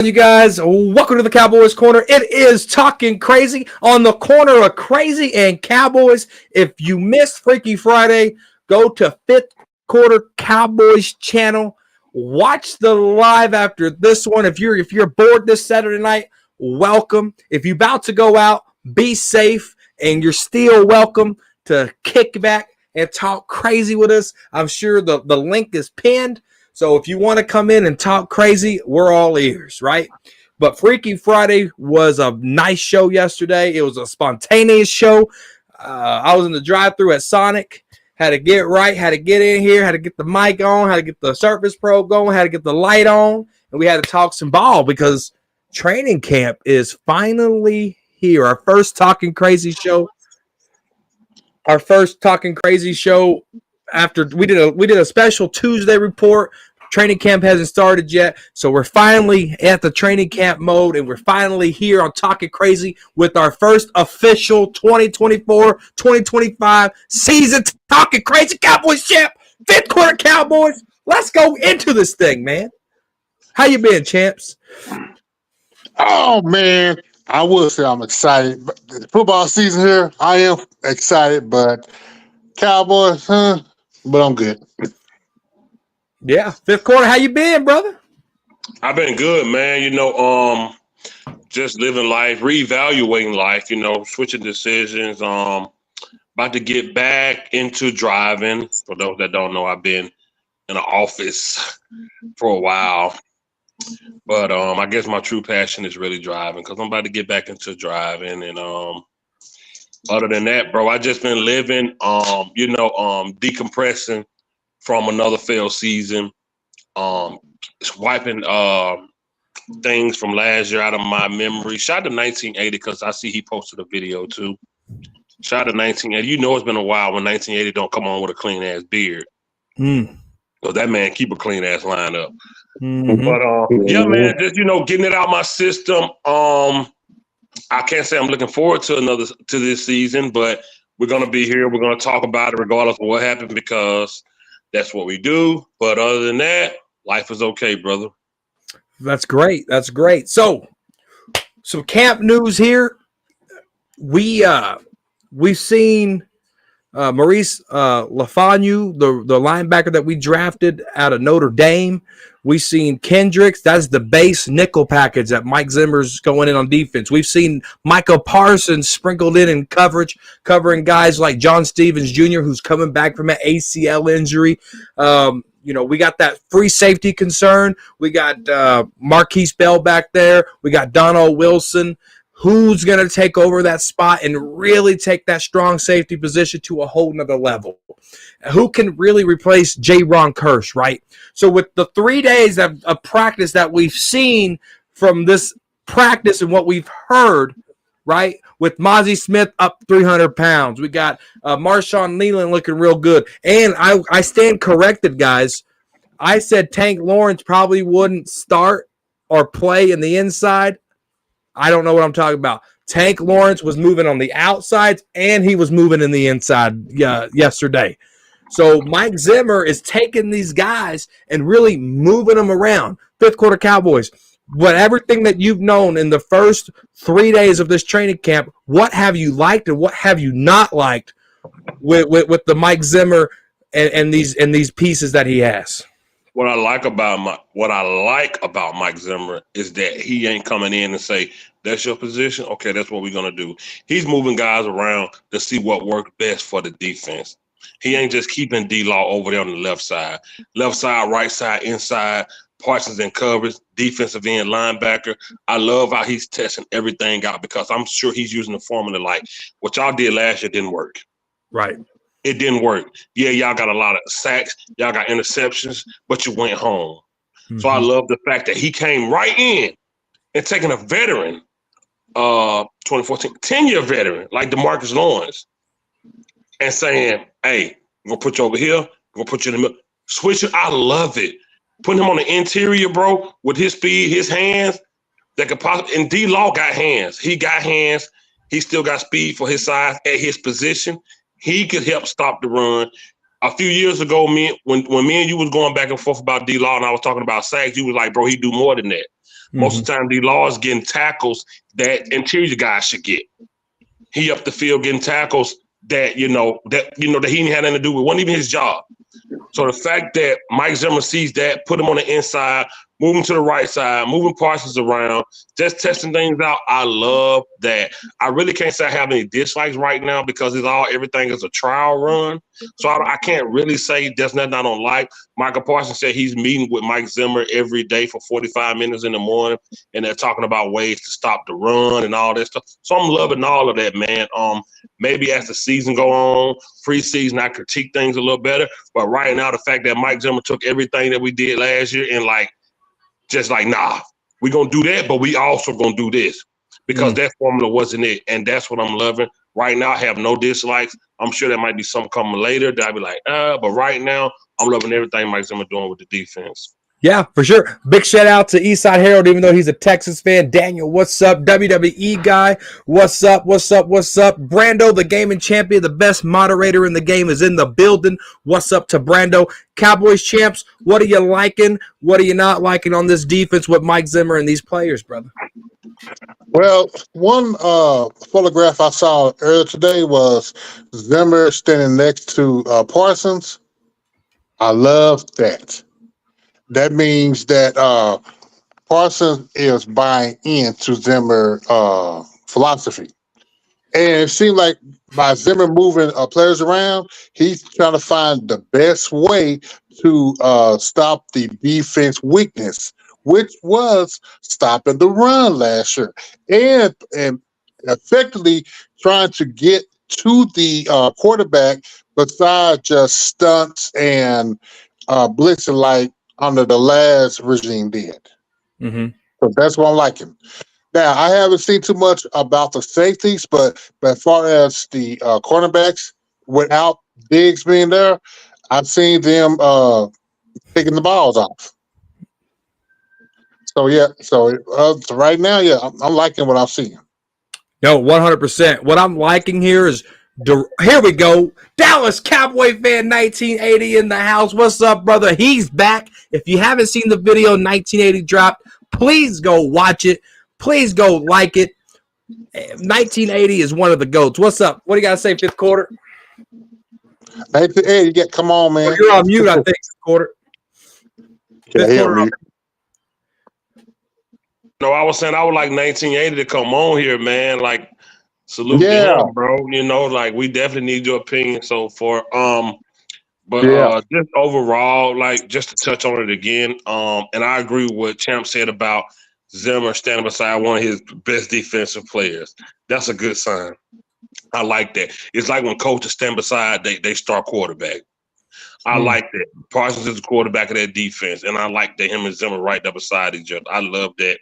You guys, welcome to the Cowboys Corner. It is Talking Crazy on the corner of Crazy and Cowboys. If you missed Freaky Friday, go to Fifth Quarter Cowboys channel. Watch the live after this one. If you're bored this Saturday night, welcome. If you're about to go out, be safe, and you're still welcome to kick back and talk crazy with us. I'm sure the link is pinned. So if you want to come in and talk crazy, we're all ears, right? But Freaky Friday was a nice show yesterday. It was a spontaneous show. I was in the drive-thru at Sonic. Had to get right, had to get in here, had to get the mic on, had to get the Surface Pro going, had to get the light on, and we had to talk some ball because training camp is finally here. Our first Talking Crazy show. After we did a special Tuesday report. Training camp hasn't started yet, so we're finally at the training camp mode, and we're finally here on Talking Crazy with our first official 2024-2025 season Talking Crazy Cowboys champ, Fifth Quarter Cowboys. Let's go into this thing, man. How you been, champs? Oh, man, I will say I'm excited. But the football season here, I am excited, but Cowboys, but I'm good. Yeah, Fifth Quarter, how you been, brother? I've been good, man. Just living life, reevaluating life, switching decisions. About to get back into driving. For those that don't know, I've been in an office for a while. But I guess my true passion is really driving because I'm about to get back into driving. And other than that, bro, I just been living, decompressing from another failed season, wiping things from last year out of my memory. Shout out to 1980 because I see he posted a video too. Shout out to 1980. You know it's been a while when 1980 don't come on with a clean ass beard. So that man keep a clean ass lineup. Mm-hmm. But yeah, man, just getting it out my system. I can't say I'm looking forward to this season, but we're gonna be here. We're gonna talk about it regardless of what happened because that's what we do. But other than that, life is okay, brother. That's great. That's great. So, some camp news here. We've seen Maurice Lafanu, the linebacker that we drafted out of Notre Dame. We've seen Kendricks. That's the base nickel package that Mike Zimmer's going in on defense. We've seen Micah Parsons sprinkled in coverage, covering guys like John Stevens Jr., who's coming back from an ACL injury. We got that free safety concern. We got Marquise Bell back there. We got Donald Wilson. Who's going to take over that spot and really take that strong safety position to a whole nother level? Who can really replace J. Ron Kirsch, right? So with the 3 days of practice that we've seen from this practice and what we've heard, right, with Mozzie Smith up 300 pounds. We got Marshawn Leland looking real good. And I stand corrected, guys. I said Tank Lawrence probably wouldn't start or play in the inside. I don't know what I'm talking about. Tank Lawrence was moving on the outsides, and he was moving in the inside yesterday. So Mike Zimmer is taking these guys and really moving them around. Fifth Quarter Cowboys, what everything that you've known in the first 3 days of this training camp, what have you liked and what have you not liked with the Mike Zimmer and these pieces that he has? What I like about Mike Zimmer is that he ain't coming in and say, that's your position? Okay, that's what we're going to do. He's moving guys around to see what works best for the defense. He ain't just keeping D-Law over there on the left side, right side, inside, Parsons in coverage, defensive end, linebacker. I love how he's testing everything out because I'm sure he's using the formula like what y'all did last year didn't work. Right. It didn't work. Yeah, y'all got a lot of sacks. Y'all got interceptions, but you went home. Mm-hmm. So I love the fact that he came right in and taking a veteran, 2014, 10-year veteran like DeMarcus Lawrence and saying, hey, we're going to put you over here. We're going to put you in the middle. Switch it. I love it. Putting him on the interior, bro, with his speed, his hands, that could possibly – and D-Law got hands. He got hands. He still got speed for his size at his position. He could help stop the run. A few years ago, when me and you was going back and forth about D-Law and I was talking about sacks, you was like, bro, he do more than that. Most of the time, D-Law is getting tackles that interior guys should get. He up the field getting tackles that he didn't have nothing to do with. Wasn't even his job. So the fact that Mike Zimmer sees that, put him on the inside, move him to the right side, moving Parsons around, just testing things out, I love that. I really can't say I have any dislikes right now because everything is a trial run. So I can't really say there's nothing I don't like. Michael Parsons said he's meeting with Mike Zimmer every day for 45 minutes in the morning, and they're talking about ways to stop the run and all that stuff. So I'm loving all of that, man. Maybe as the season go on, preseason, I critique things a little better. But right now, the fact that Mike Zimmer took everything that we did last year and nah, we're going to do that, but we also going to do this because that formula wasn't it. And that's what I'm loving. Right now, I have no dislikes. I'm sure there might be some coming later that I'll be like, but right now, I'm loving everything Mike Zimmer doing with the defense. Yeah, for sure. Big shout out to Eastside Herald, even though he's a Texas fan. Daniel, what's up? WWE guy, what's up? Brando, the gaming champion, the best moderator in the game, is in the building. What's up to Brando? Cowboys champs, what are you liking? What are you not liking on this defense with Mike Zimmer and these players, brother? Well, one photograph I saw earlier today was Zimmer standing next to Parsons. I love that. That means that Parsons is buying into Zimmer philosophy. And it seems like by Zimmer moving players around, he's trying to find the best way to stop the defense weakness, which was stopping the run last year and effectively trying to get to the quarterback besides just stunts and blitzing like under the last regime did. So that's what I'm liking. Now, I haven't seen too much about the safeties, but as far as the cornerbacks, without Diggs being there, I've seen them picking the balls off. So, yeah. So right now, yeah, I'm liking what I'm seeing. No, 100%. What I'm liking here is, here we go. Dallas Cowboy fan 1980 in the house. What's up, brother? He's back. If you haven't seen the video 1980 dropped, please go watch it. Please go like it. 1980 is one of the GOATs. What's up? What do you got to say, fifth quarter? 1980, come on, man. Oh, you're on mute, I think, fifth quarter. Fifth quarter. No, I was saying I would like 1980 to come on here, man. Like, salute to him, bro. We definitely need your opinion so far. Just overall, just to touch on it again, and I agree with what Champ said about Zimmer standing beside one of his best defensive players. That's a good sign. I like that. It's like when coaches stand beside they star quarterback. I like that. Parsons is the quarterback of that defense, and I like that him and Zimmer right there beside each other. I love that.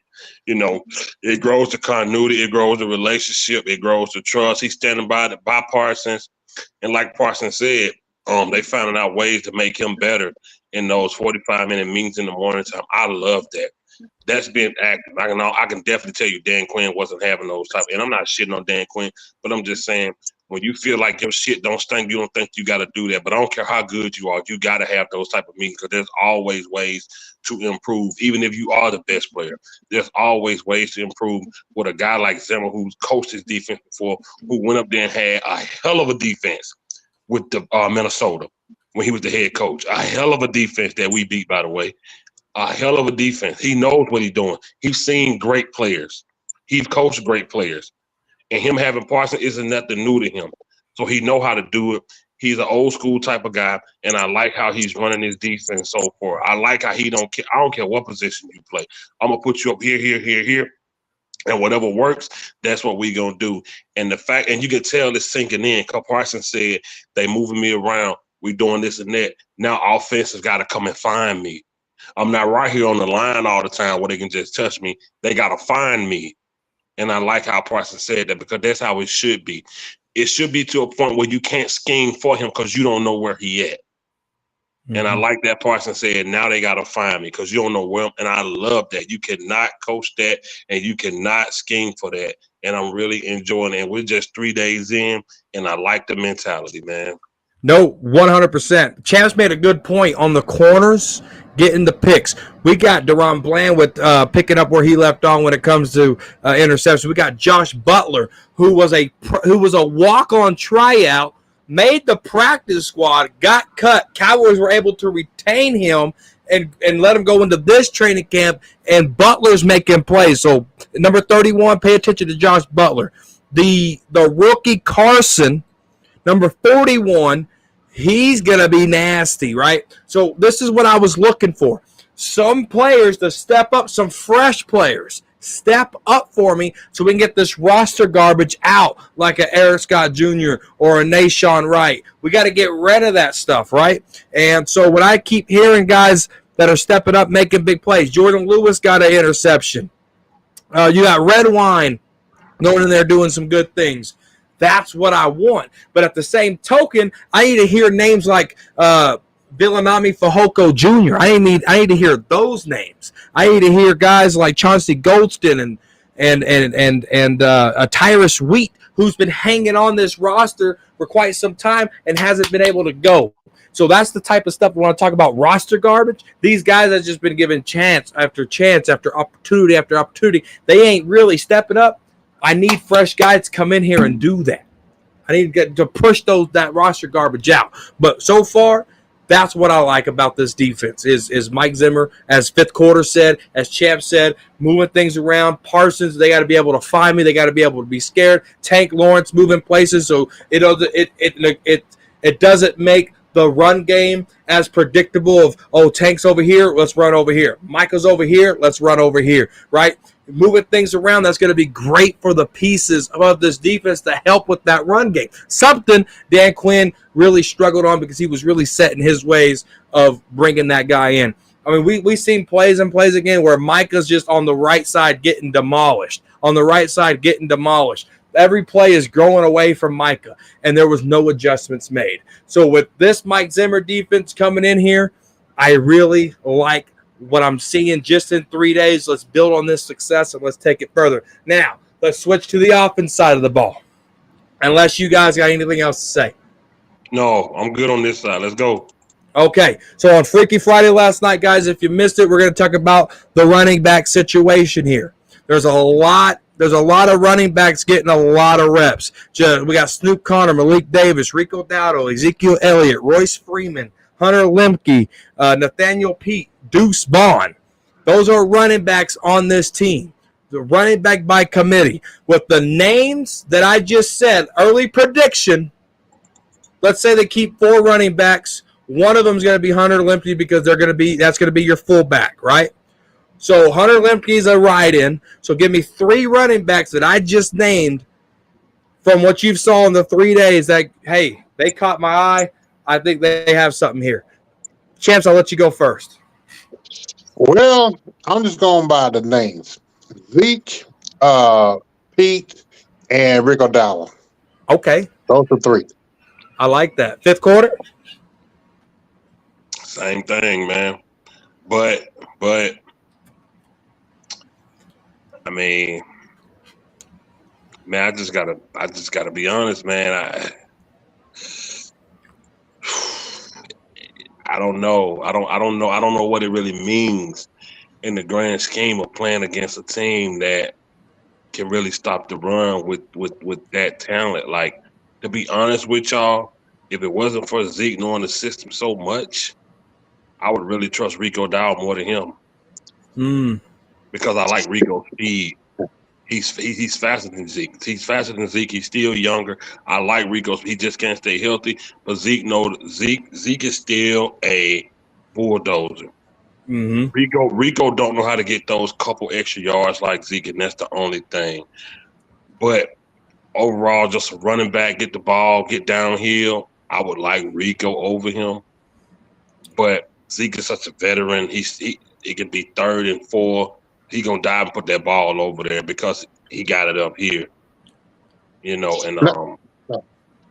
It grows the continuity. It grows the relationship. It grows the trust. He's standing by Parsons, and like Parsons said, they finding out ways to make him better in those 45-minute meetings in the morning time. I love that. That's being active. I can definitely tell you Dan Quinn wasn't having those type. And I'm not shitting on Dan Quinn, but I'm just saying when you feel like your shit don't stink, you don't think you got to do that. But I don't care how good you are, you got to have those type of meetings because there's always ways to improve. Even if you are the best player, there's always ways to improve with a guy like Zimmer who's coached his defense before, who went up there and had a hell of a defense with the Minnesota when he was the head coach. A hell of a defense that we beat, by the way. A hell of a defense. He knows what he's doing. He's seen great players. He's coached great players. And him having Parsons isn't nothing new to him. So he know how to do it. He's an old school type of guy, and I like how he's running his defense so far. I like how he don't care. I don't care what position you play. I'm going to put you up here. And whatever works, that's what we going to do. And the fact, and you can tell it's sinking in. Because Parsons said, they moving me around. We doing this and that. Now offense has got to come and find me. I'm not right here on the line all the time where they can just touch me. They got to find me. And I like how Parsons said that because that's how it should be. It should be to a point where you can't scheme for him because you don't know where he at. And I like that Parsons said, now they got to find me because you don't know where. And I love that. You cannot coach that and you cannot scheme for that. And I'm really enjoying it. And we're just 3 days in, and I like the mentality, man. No, 100%. Champs made a good point on the corners getting the picks. We got Deron Bland with picking up where he left on when it comes to interception. We got Josh Butler, who was a walk-on tryout, made the practice squad, got cut. Cowboys were able to retain him and let him go into this training camp, and Butler's making plays. So number 31, pay attention to Josh Butler. The rookie Carson, number 41, he's going to be nasty, right? So this is what I was looking for. Some players to step up, some fresh players. Step up for me so we can get this roster garbage out like a Eric Scott Jr. or a Nashawn Wright. We got to get rid of that stuff, right? And so when I keep hearing guys that are stepping up, making big plays, Jordan Lewis got an interception. You got Red Wine going in there doing some good things. That's what I want. But at the same token, I need to hear names like Villanami Fehoko Jr. I need to hear those names. I need to hear guys like Chauncey Goldston and Tyrus Wheat, who's been hanging on this roster for quite some time and hasn't been able to go. So that's the type of stuff we want to talk about. Roster garbage. These guys have just been given chance after opportunity after opportunity. They ain't really stepping up. I need fresh guys to come in here and do that. I need to get to push that roster garbage out. But so far, that's what I like about this defense is Mike Zimmer, as fifth quarter said, as Champ said, moving things around. Parsons, they got to be able to find me. They got to be able to be scared. Tank Lawrence moving places, so it doesn't make the run game as predictable of, Tank's over here, let's run over here. Michael's over here, let's run over here, right? Moving things around, that's going to be great for the pieces of this defense to help with that run game. Something Dan Quinn really struggled on because he was really set in his ways of bringing that guy in. I mean, we seen plays and plays again where Micah's just on the right side getting demolished. Every play is growing away from Micah, and there was no adjustments made. So with this Mike Zimmer defense coming in here, I really like what I'm seeing just in 3 days. Let's build on this success and let's take it further. Now, let's switch to the offense side of the ball. Unless you guys got anything else to say. No, I'm good on this side. Let's go. Okay, so on Freaky Friday last night, guys, if you missed it, we're going to talk about the running back situation here. There's a lot of running backs getting a lot of reps. We got Snoop Connor, Malik Davis, Rico Dowdle, Ezekiel Elliott, Royce Freeman, Hunter Lemke, Nathaniel Pete, Deuce Vaughn. Those are running backs on this team. The running back by committee. With the names that I just said, early prediction, let's say they keep 4 running backs. One of them is going to be Hunter Lemke because that's going to be your fullback, right? So Hunter Lemke is a ride-in. So give me 3 running backs that I just named from what you've saw in the 3 days that, hey, they caught my eye. I think they have something here. Champs, I'll let you go first. Well, I'm just going by the names. Zeke, Pete, and Rico Dowdle. Okay. Those are 3. I like that. Fifth quarter? Same thing, man. But I mean, I just gotta be honest, man. I don't know. I don't know what it really means in the grand scheme of playing against a team that can really stop the run with that talent. Like, to be honest with y'all, if it wasn't for Zeke knowing the system so much, I would really trust Rico Dowdle more than him. Because I like Rico's speed. He's faster than Zeke. He's faster than Zeke. He's still younger. I like Rico's. He just can't stay healthy. But Zeke is still a bulldozer. Mm-hmm. Rico don't know how to get those couple extra yards like Zeke, and that's the only thing. But overall, just a running back, get the ball, get downhill. I would like Rico over him. But Zeke is such a veteran. He can be 3rd and 4. He gonna dive and put that ball over there because he got it up here. And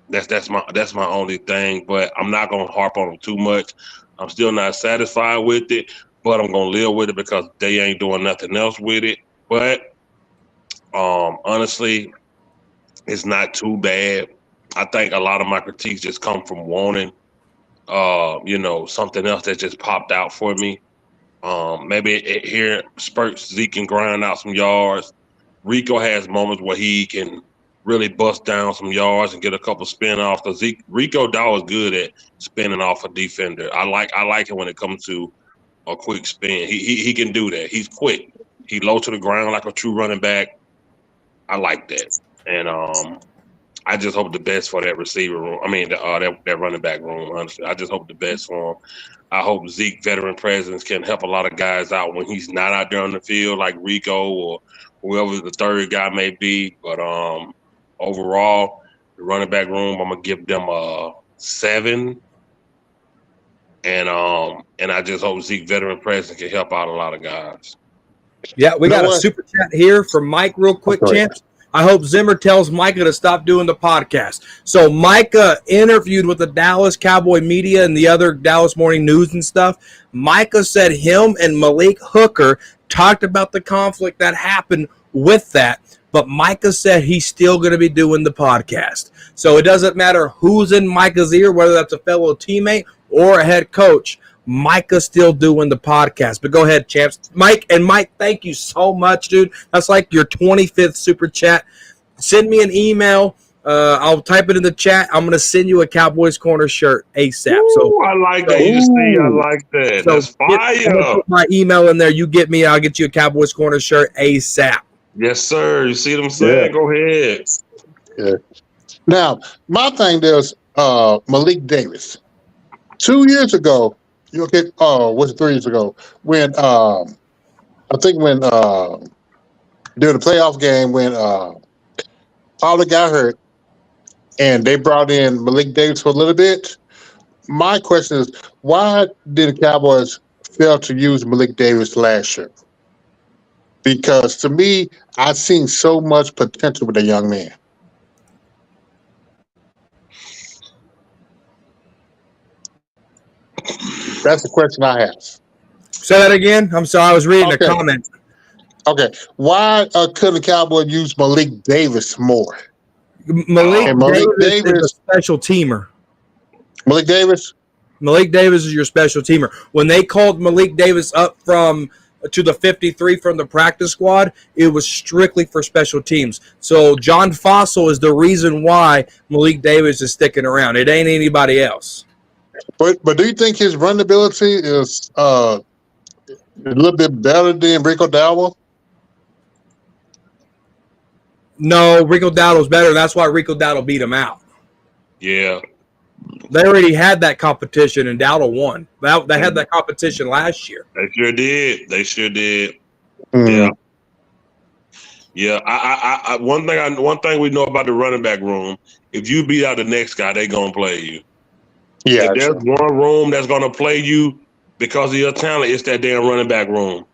that's my only thing. But I'm not gonna harp on him too much. I'm still not satisfied with it, but I'm gonna live with it because they ain't doing nothing else with it. But honestly, it's not too bad. I think a lot of my critiques just come from wanting, something else that just popped out for me. Maybe here spurts Zeke can grind out some yards. Rico has moments where he can really bust down some yards and get a couple spin offs. Because Rico Dow is good at spinning off a defender. I like him when it comes to a quick spin. He can do that. He's quick. He low to the ground like a true running back. I like that. And I just hope the best for that receiver room. I mean, that running back room, honestly. I just hope the best for him. I hope Zeke, veteran presence, can help a lot of guys out when he's not out there on the field, like Rico or whoever the third guy may be. But overall, the running back room, I'm going to give them a 7. And I just hope Zeke, veteran presence, can help out a lot of guys. Yeah, we got a super chat here from Mike real quick, champs. I hope Zimmer tells Micah to stop doing the podcast. So Micah interviewed with the Dallas Cowboy media and the other Dallas Morning News and stuff. Micah said him and Malik Hooker talked about the conflict that happened with that, but Micah said he's still going to be doing the podcast. So it doesn't matter who's in Micah's ear, whether that's a fellow teammate or a head coach. Micah's still doing the podcast. But go ahead, champs. Mike, thank you so much, dude. That's like your 25th super chat. Send me an email. I'll type it in the chat. I'm going to send you a Cowboys Corner shirt ASAP. Ooh, I like that. You see, I like that. So that's fire. Put my email in there. You get me. I'll get you a Cowboys Corner shirt ASAP. Yes, sir. You see what I'm saying? Yeah. Go ahead. Yeah. Now, my thing is Malik Davis. 2 years ago, was it 3 years ago? When during the playoff game when Pollard got hurt and they brought in Malik Davis for a little bit. My question is, why did the Cowboys fail to use Malik Davis last year? Because to me, I've seen so much potential with a young man. That's the question I have. Say that again. I'm sorry. I was reading a comment. Okay. Why couldn't the Cowboys use Malik Davis more? Malik Davis is a special teamer. Malik Davis? Malik Davis is your special teamer. When they called Malik Davis up to the 53 from the practice squad, it was strictly for special teams. So John Fossil is the reason why Malik Davis is sticking around. It ain't anybody else. But do you think his run ability is a little bit better than Rico Dowdle? No, Rico Dowdle's better. That's why Rico Dowdle beat him out. Yeah. They already had that competition, and Dowdle won. They had that competition last year. They sure did. Mm-hmm. Yeah. Yeah. I one thing we know about the running back room, if you beat out the next guy, they're gonna play you. Yeah, if there's one room that's going to play you because of your talent, it's that damn running back room.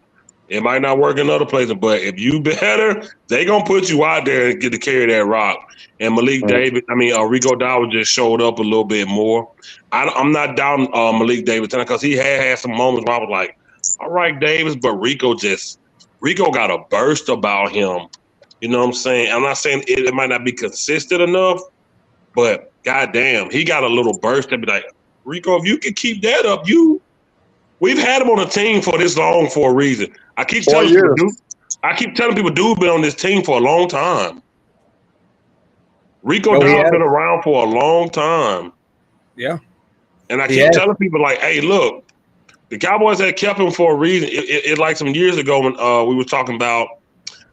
It might not work in other places, but if you better, they going to put you out there and get to carry that rock. And Rico Dowdle just showed up a little bit more. I'm not down Malik Davis because he had some moments where I was like, all right, Davis, but Rico got a burst about him. You know what I'm saying? I'm not saying it might not be consistent enough, but goddamn, he got a little burst and be like, Rico, if you can keep that up, we've had him on a team for this long for a reason. I keep telling people, dude been on this team for a long time. Rico Dowdle's been around for a long time. Yeah. And I keep telling people, like, hey, look, the Cowboys had kept him for a reason. It like some years ago when we were talking about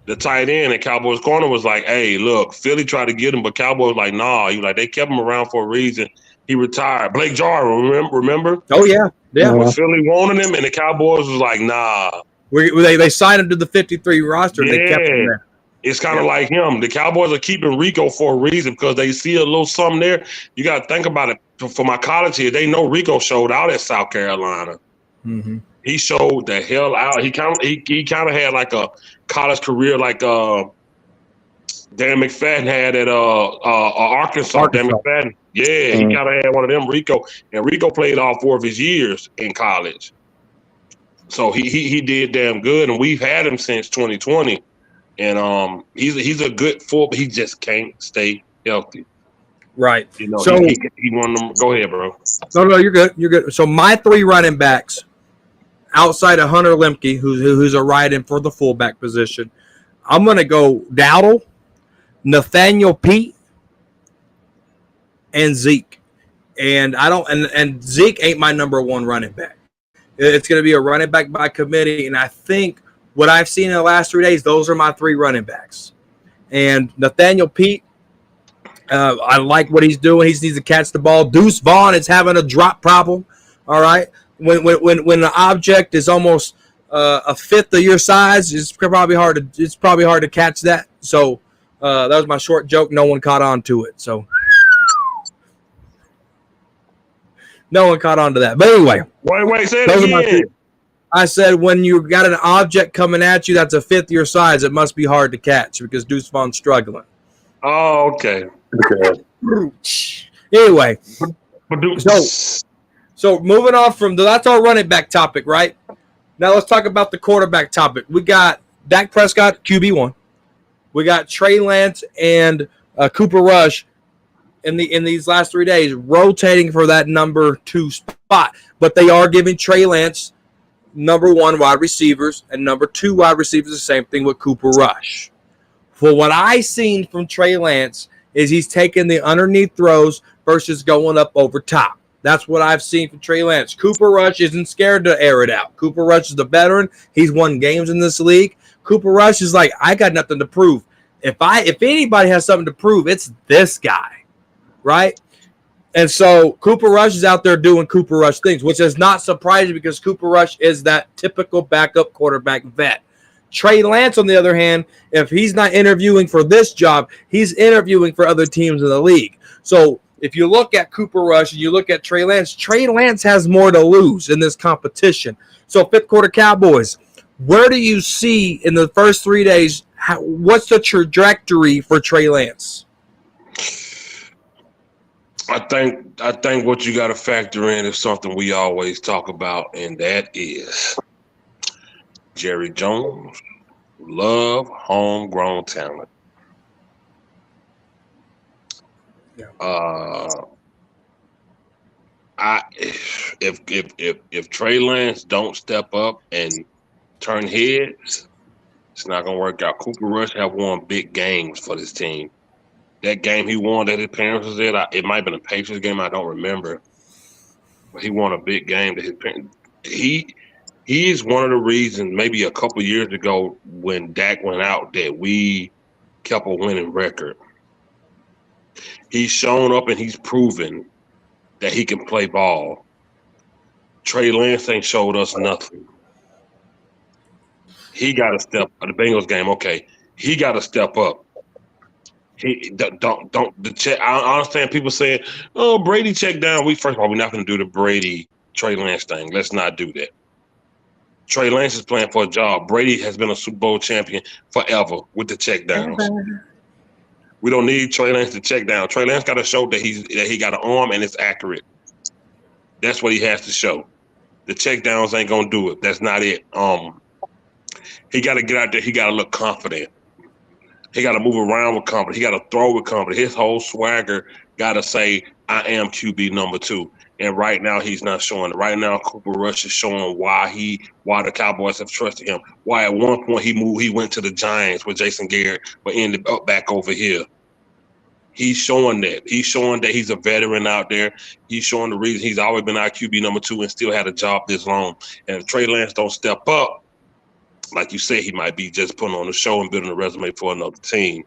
the tight end and Cowboys corner was like, hey, look, Philly tried to get him, but Cowboys like, nah. They kept him around for a reason. He retired. Blake Jarwin, remember? Oh, yeah. Yeah. When Philly wanted him and the Cowboys was like, nah. They signed him to the 53 roster and they kept him there. It's kind of like him. The Cowboys are keeping Rico for a reason because they see a little something there. You got to think about it. For my college here, they know Rico showed out at South Carolina. Mm-hmm. He showed the hell out. He kind of had like a college career like Dan McFadden had at Arkansas. Dan McFadden. Yeah, he kind of had one of them, Rico. And Rico played all 4 of his years in college. So he did damn good, and we've had him since 2020. And he's a good full, but he just can't stay healthy. Right. You know, So he won them. Go ahead, bro. no, you're good. You're good. So my 3 running backs outside of Hunter Lemke, who's a ride-in for the fullback position, I'm going to go Dowdle, Nathaniel Pete, and Zeke. And I don't and Zeke ain't my number 1 running back. It's going to be a running back by committee, and I think what I've seen in the last 3 days, those are my 3 running backs. And Nathaniel Pete, I like what he's doing. He needs to catch the ball. Deuce Vaughn is having a drop problem. All right, when the object is almost a fifth of your size, it's probably hard to catch that. So that was my short joke. No one caught on to it. So no one caught on to that. But anyway, wait, say it again. I said when you got an object coming at you that's a fifth of your size, it must be hard to catch because Deuce Vaughn's struggling. Oh, okay. Anyway, so moving on from that's our running back topic, right? Now let's talk about the quarterback topic. We got Dak Prescott, QB1. We got Trey Lance and Cooper Rush in these last 3 days rotating for that number 2 spot, but they are giving Trey Lance number 1 wide receivers and number 2 wide receivers. The same thing with Cooper Rush. For what I seen from Trey Lance is he's taking the underneath throws versus going up over top. That's what I've seen from Trey Lance. Cooper Rush isn't scared to air it out. Cooper Rush is the veteran. He's won games in this league. Cooper Rush is like, I got nothing to prove. If anybody has something to prove, it's this guy, right? And so Cooper Rush is out there doing Cooper Rush things, which is not surprising because Cooper Rush is that typical backup quarterback vet. Trey Lance, on the other hand, if he's not interviewing for this job, he's interviewing for other teams in the league. So if you look at Cooper Rush and you look at Trey Lance has more to lose in this competition. So fifth quarter Cowboys, where do you see in the first 3 days, what's the trajectory for Trey Lance? I think what you got to factor in is something we always talk about, and that is Jerry Jones love homegrown talent. If Trey Lance don't step up and turn heads, it's not gonna work out. Cooper Rush have won big games for this team. That game he won that his parents was at, it might have been a Patriots game, I don't remember. But he won a big game that his parents. He's one of the reasons maybe a couple years ago when Dak went out that we kept a winning record. He's shown up and he's proven that he can play ball. Trey Lance ain't showed us nothing. He got to step up. The Bengals game, okay. He got to step up. He don't the check. I understand people saying, "Oh, Brady check down." First of all, we're not going to do the Brady Trey Lance thing. Let's not do that. Trey Lance is playing for a job. Brady has been a Super Bowl champion forever with the check downs. We don't need Trey Lance to check down. Trey Lance got to show that he got an arm and it's accurate. That's what he has to show. The check downs ain't gonna do it. That's not it. He got to get out there. He got to look confident. He got to move around with confidence. He got to throw with confidence. His whole swagger got to say, "I am QB number 2." And right now, he's not showing it. Right now, Cooper Rush is showing why the Cowboys have trusted him. Why at one point he went to the Giants with Jason Garrett, but ended up back over here. He's showing that. He's showing that he's a veteran out there. He's showing the reason he's always been our QB number 2 and still had a job this long. And if Trey Lance don't step up, like you said, he might be just putting on a show and building a resume for another team.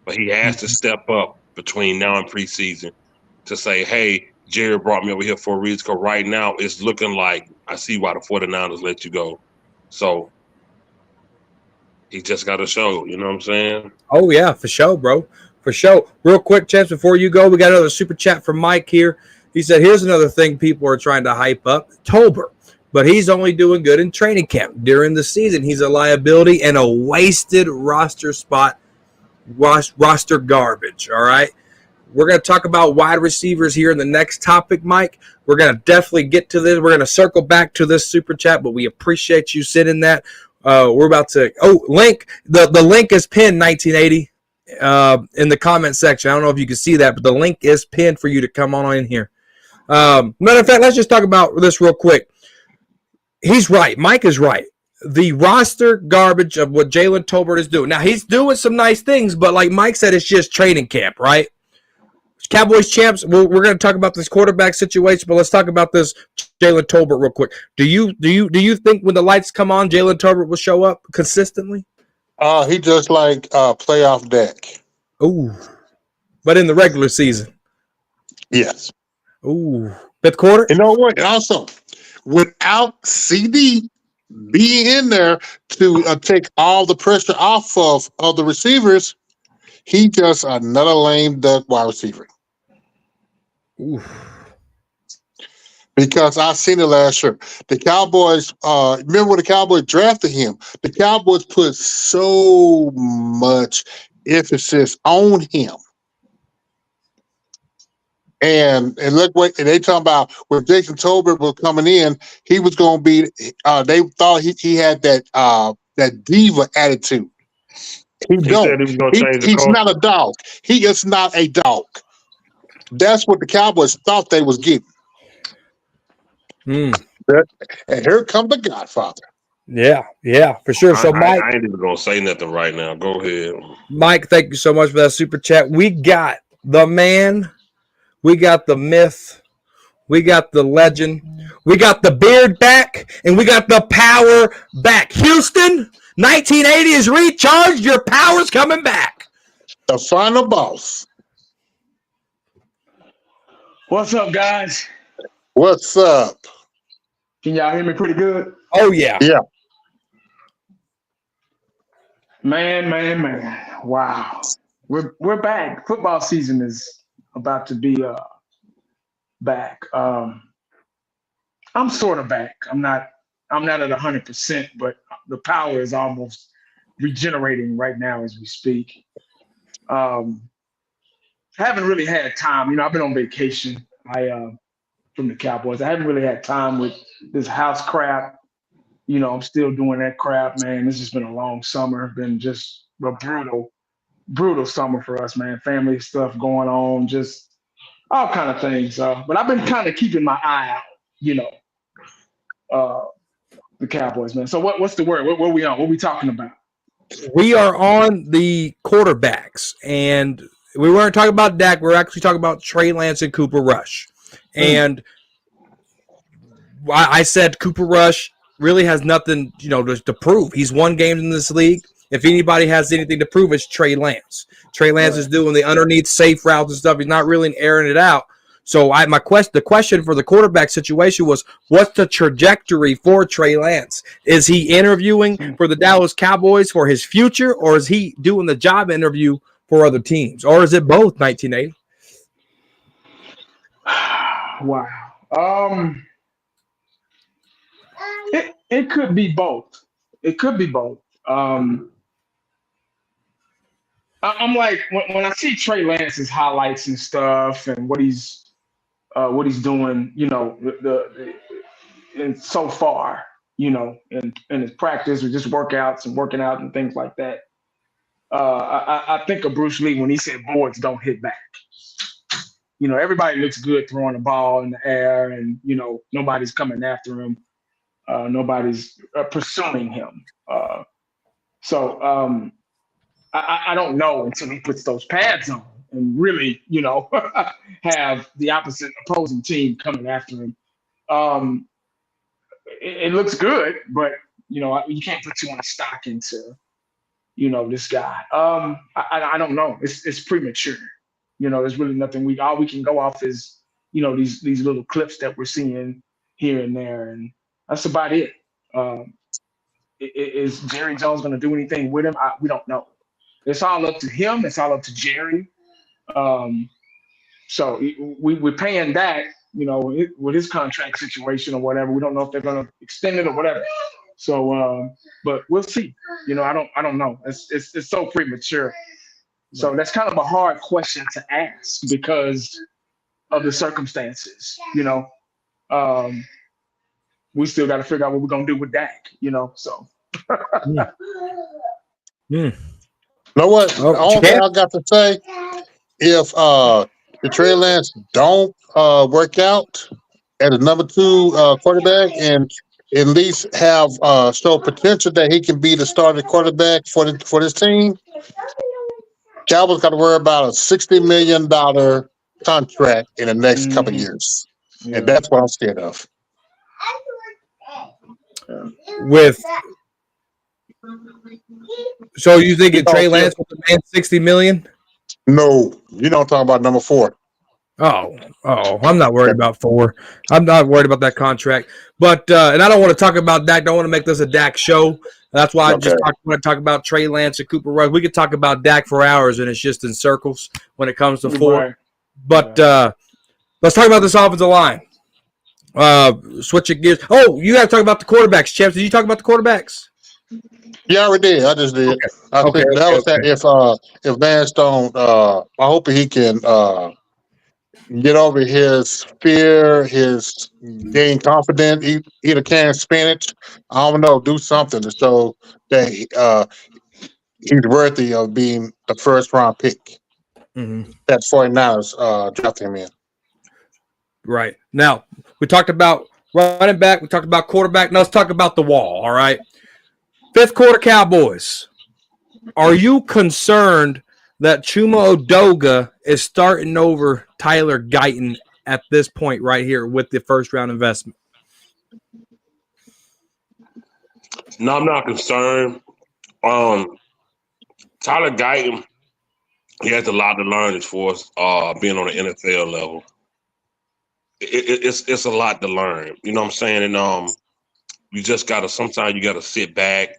But he has to step up between now and preseason to say, hey, Jerry brought me over here for a reason, because right now it's looking like I see why the 49ers let you go. So he just got to show, you know what I'm saying? Oh, yeah, for sure, bro. For sure. Real quick, Chance, before you go, we got another super chat from Mike here. He said, here's another thing people are trying to hype up. Tolbert. But he's only doing good in training camp. During the season, he's a liability and a wasted roster spot, roster garbage, all right? We're going to talk about wide receivers here in the next topic, Mike. We're going to definitely get to this. We're going to circle back to this super chat, but we appreciate you sending that. We're about to – link. The link is pinned 1980 in the comment section. I don't know if you can see that, but the link is pinned for you to come on in here. Matter of fact, let's just talk about this real quick. He's right. Mike is right. The roster garbage of what Jalen Tolbert is doing. Now, he's doing some nice things, but like Mike said, it's just training camp, right? Cowboys champs, we're going to talk about this quarterback situation, but let's talk about this Jalen Tolbert real quick. Do you think when the lights come on, Jalen Tolbert will show up consistently? He just like playoff Dak. Ooh. But in the regular season? Yes. Ooh. Fifth quarter? You know what? Also, without CD being in there to take all the pressure off of the receivers, he just another lame duck wide receiver. Ooh. Because I seen it last year. The Cowboys, remember when the Cowboys drafted him? The Cowboys put so much emphasis on him. And look what they talking about when Jason Tolbert was coming in, he was going to be. They thought he had that diva attitude. He don't. Said he was going to change the He's culture. not a dog. He is not a dog. That's what the Cowboys thought they was getting. And here comes the Godfather. Yeah, for sure. So, Mike, I ain't even going to say nothing right now. Go ahead. Mike, thank you so much for that super chat. We got the man. We got the myth. We got the legend. We got the beard back. And we got the power back. Houston, 1980 is recharged. Your power's coming back. The final boss. What's up, guys? What's up? Can y'all hear me pretty good? Oh, yeah. Yeah. Man. Wow. We're back. Football season is about to be back. I'm sort of back. I'm not at 100%, but the power is almost regenerating right now as we speak. Haven't really had time. I've been on vacation. From the Cowboys. I haven't really had time with this house crap. I'm still doing that crap, man. This has been a long summer. Been just a brutal summer for us, man. Family stuff going on, just all kind of things. But I've been kind of keeping my eye out, the Cowboys, man. So what's the word? What are we on? What are we talking about? We are on the quarterbacks, and we weren't talking about Dak. We're actually talking about Trey Lance and Cooper Rush. And I said Cooper Rush really has nothing, to prove. He's won games in this league. If anybody has anything to prove, it's Trey Lance. Trey Lance is doing the underneath safe routes and stuff. He's not really airing it out. So the question for the quarterback situation was, what's the trajectory for Trey Lance? Is he interviewing for the Dallas Cowboys for his future, or is he doing the job interview for other teams, or is it both? 1980. Wow. It could be both. It could be both. I'm like when I see Trey Lance's highlights and stuff and what he's doing, and so far, in his practice or just workouts and working out and things like that. I think of Bruce Lee when he said boards don't hit back. Everybody looks good throwing the ball in the air, and nobody's coming after him. Nobody's pursuing him. So I don't know until he puts those pads on and really, have the opposite opposing team coming after him. It looks good, but you can't put too much stock into, this guy. I don't know. It's premature. There's really nothing all we can go off is, these little clips that we're seeing here and there, and that's about it. Is Jerry Jones going to do anything with him? We don't know. It's all up to him. It's all up to Jerry. So we're paying that, with his contract situation or whatever. We don't know if they're going to extend it or whatever. So, but we'll see. I don't know. It's so premature. So that's kind of a hard question to ask because of the circumstances. We still got to figure out what we're gonna do with Dak. So. know what? The Oh, only thing champ. I got to say, if the Trey Lance don't work out at a number 2 quarterback and at least have show potential that he can be the starting quarterback for this team, Cowboys got to worry about a $60 million contract in the next couple of years, and Yeah. that's what I'm scared of. With so you You thinking know, Trey Lance will demand $60 million? no, you don't talk about number 4. Oh, I'm not worried about 4. I'm not worried about that contract. But and I don't want to talk about Dak. Don't want to make this a Dak show. That's why I Okay. just want to talk about Trey Lance and Cooper Rush. We could talk about Dak for hours, and it's just in circles when it comes to 4. Right. But let's talk about this offensive line. Switching gears. Oh, you got to talk about the quarterbacks, Champs. Did you talk about the quarterbacks? Yeah, I already did. I just did. I Okay. think that was that. If Vance don't, I hope he can get over his fear, his gain confidence, eat a can of spinach. I don't know, do something to show that he's worthy of being the first round pick. Mm-hmm. That 49ers drafted him in. Right. Now, we talked about running back. We talked about quarterback. Now let's talk about the wall, all right? 5th quarter Cowboys. Are you concerned that Chuma Odoga is starting over Tyler Guyton at this point right here with the first-round investment? No, I'm not concerned. Tyler Guyton, he has a lot to learn as far as being on the NFL level. It's a lot to learn. You know what I'm saying? And you just sometimes you gotta sit back,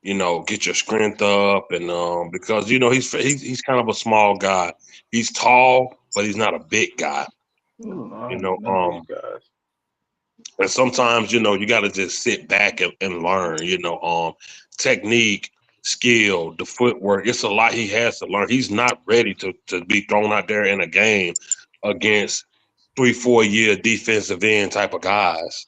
get your strength up, and because he's kind of a small guy. He's tall, but he's not a big guy. You know, and sometimes you got to just sit back and learn. Technique, skill, the footwork. It's a lot he has to learn. He's not ready to be thrown out there in a game against 3-4 year defensive end type of guys.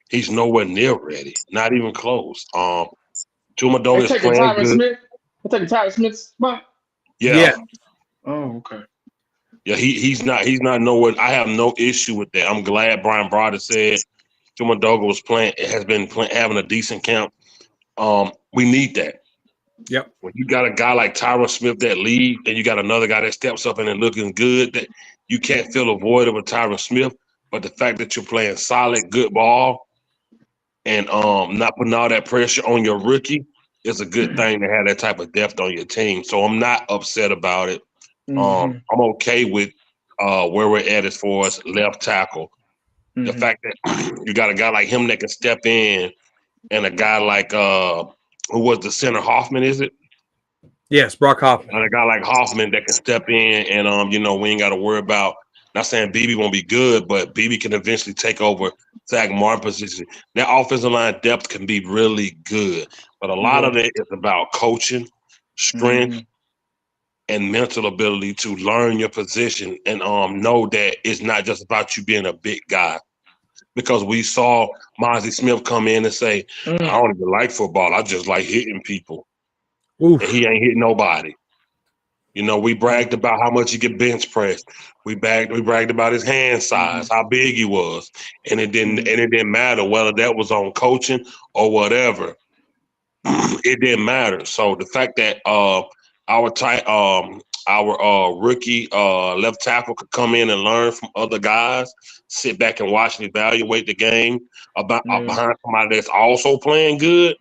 He's nowhere near ready, not even close. Tumadong They is taking playing Tyron good. Smith. They taking Tyron Smith's spot. Yeah. Oh, okay. Yeah, he's not nowhere. I have no issue with that. I'm glad Brian Broader said Tumadong has been having a decent camp. We need that. Yep. When you got a guy like Tyron Smith that lead, and you got another guy that steps up and is looking good, that you can't fill a void of a Tyron Smith. But the fact that you're playing solid, good ball, and not putting all that pressure on your rookie is a good thing to have that type of depth on your team. So I'm not upset about it. I'm okay with where we're at as far as left tackle. The fact that you got a guy like him that can step in, and a guy like who was the center, Hoffman, is it? Yes, Brock Hoffman. And a guy like Hoffman that can step in, and we ain't got to worry about. Not saying BB won't be good, but BB can eventually take over Zach Martin position. That offensive line depth can be really good, but a lot of it is about coaching, strength, and mental ability to learn your position and know that it's not just about you being a big guy. Because we saw Mozzie Smith come in and say, I don't even like football. I just like hitting people. Oof. And he ain't hitting nobody. We bragged about how much he could bench press. We bragged about his hand size, how big he was. And it didn't matter whether that was on coaching or whatever. It didn't matter. So the fact that our rookie left tackle could come in and learn from other guys, sit back and watch and evaluate the game behind somebody that's also playing good.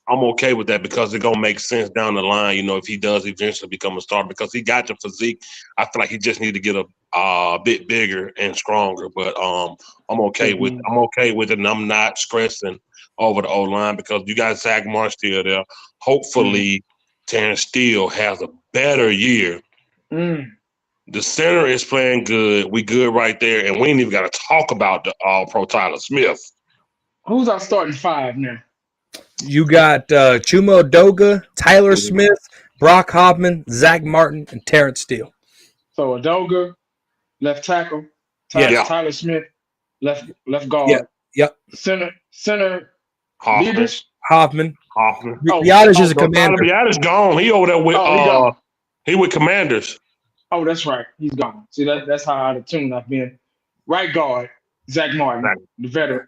I'm okay with that because it's gonna make sense down the line. If he does eventually become a star, because he got the physique. I feel like he just need to get a bit bigger and stronger. But I'm okay with it, and I'm not stressing over the O-line because you got Zach Martin still there. Hopefully, Terrence Steele has a better year. The center is playing good. We good right there, and we ain't even got to talk about the All-Pro Tyler Smith. Who's our starting 5 now? You got Chuma Odoga, Tyler Smith, Brock Hoffman, Zach Martin, and Terrence Steele. So Odoga, left tackle. Tyler Smith, left guard. Yep. Center. Hoffman. Hoffman. Biotis is a commander. Biotis gone. He over there with he gone. He with Commanders. Oh, that's right. He's gone. See, that's how out of tune I've been. Right guard, Zach Martin, the veteran,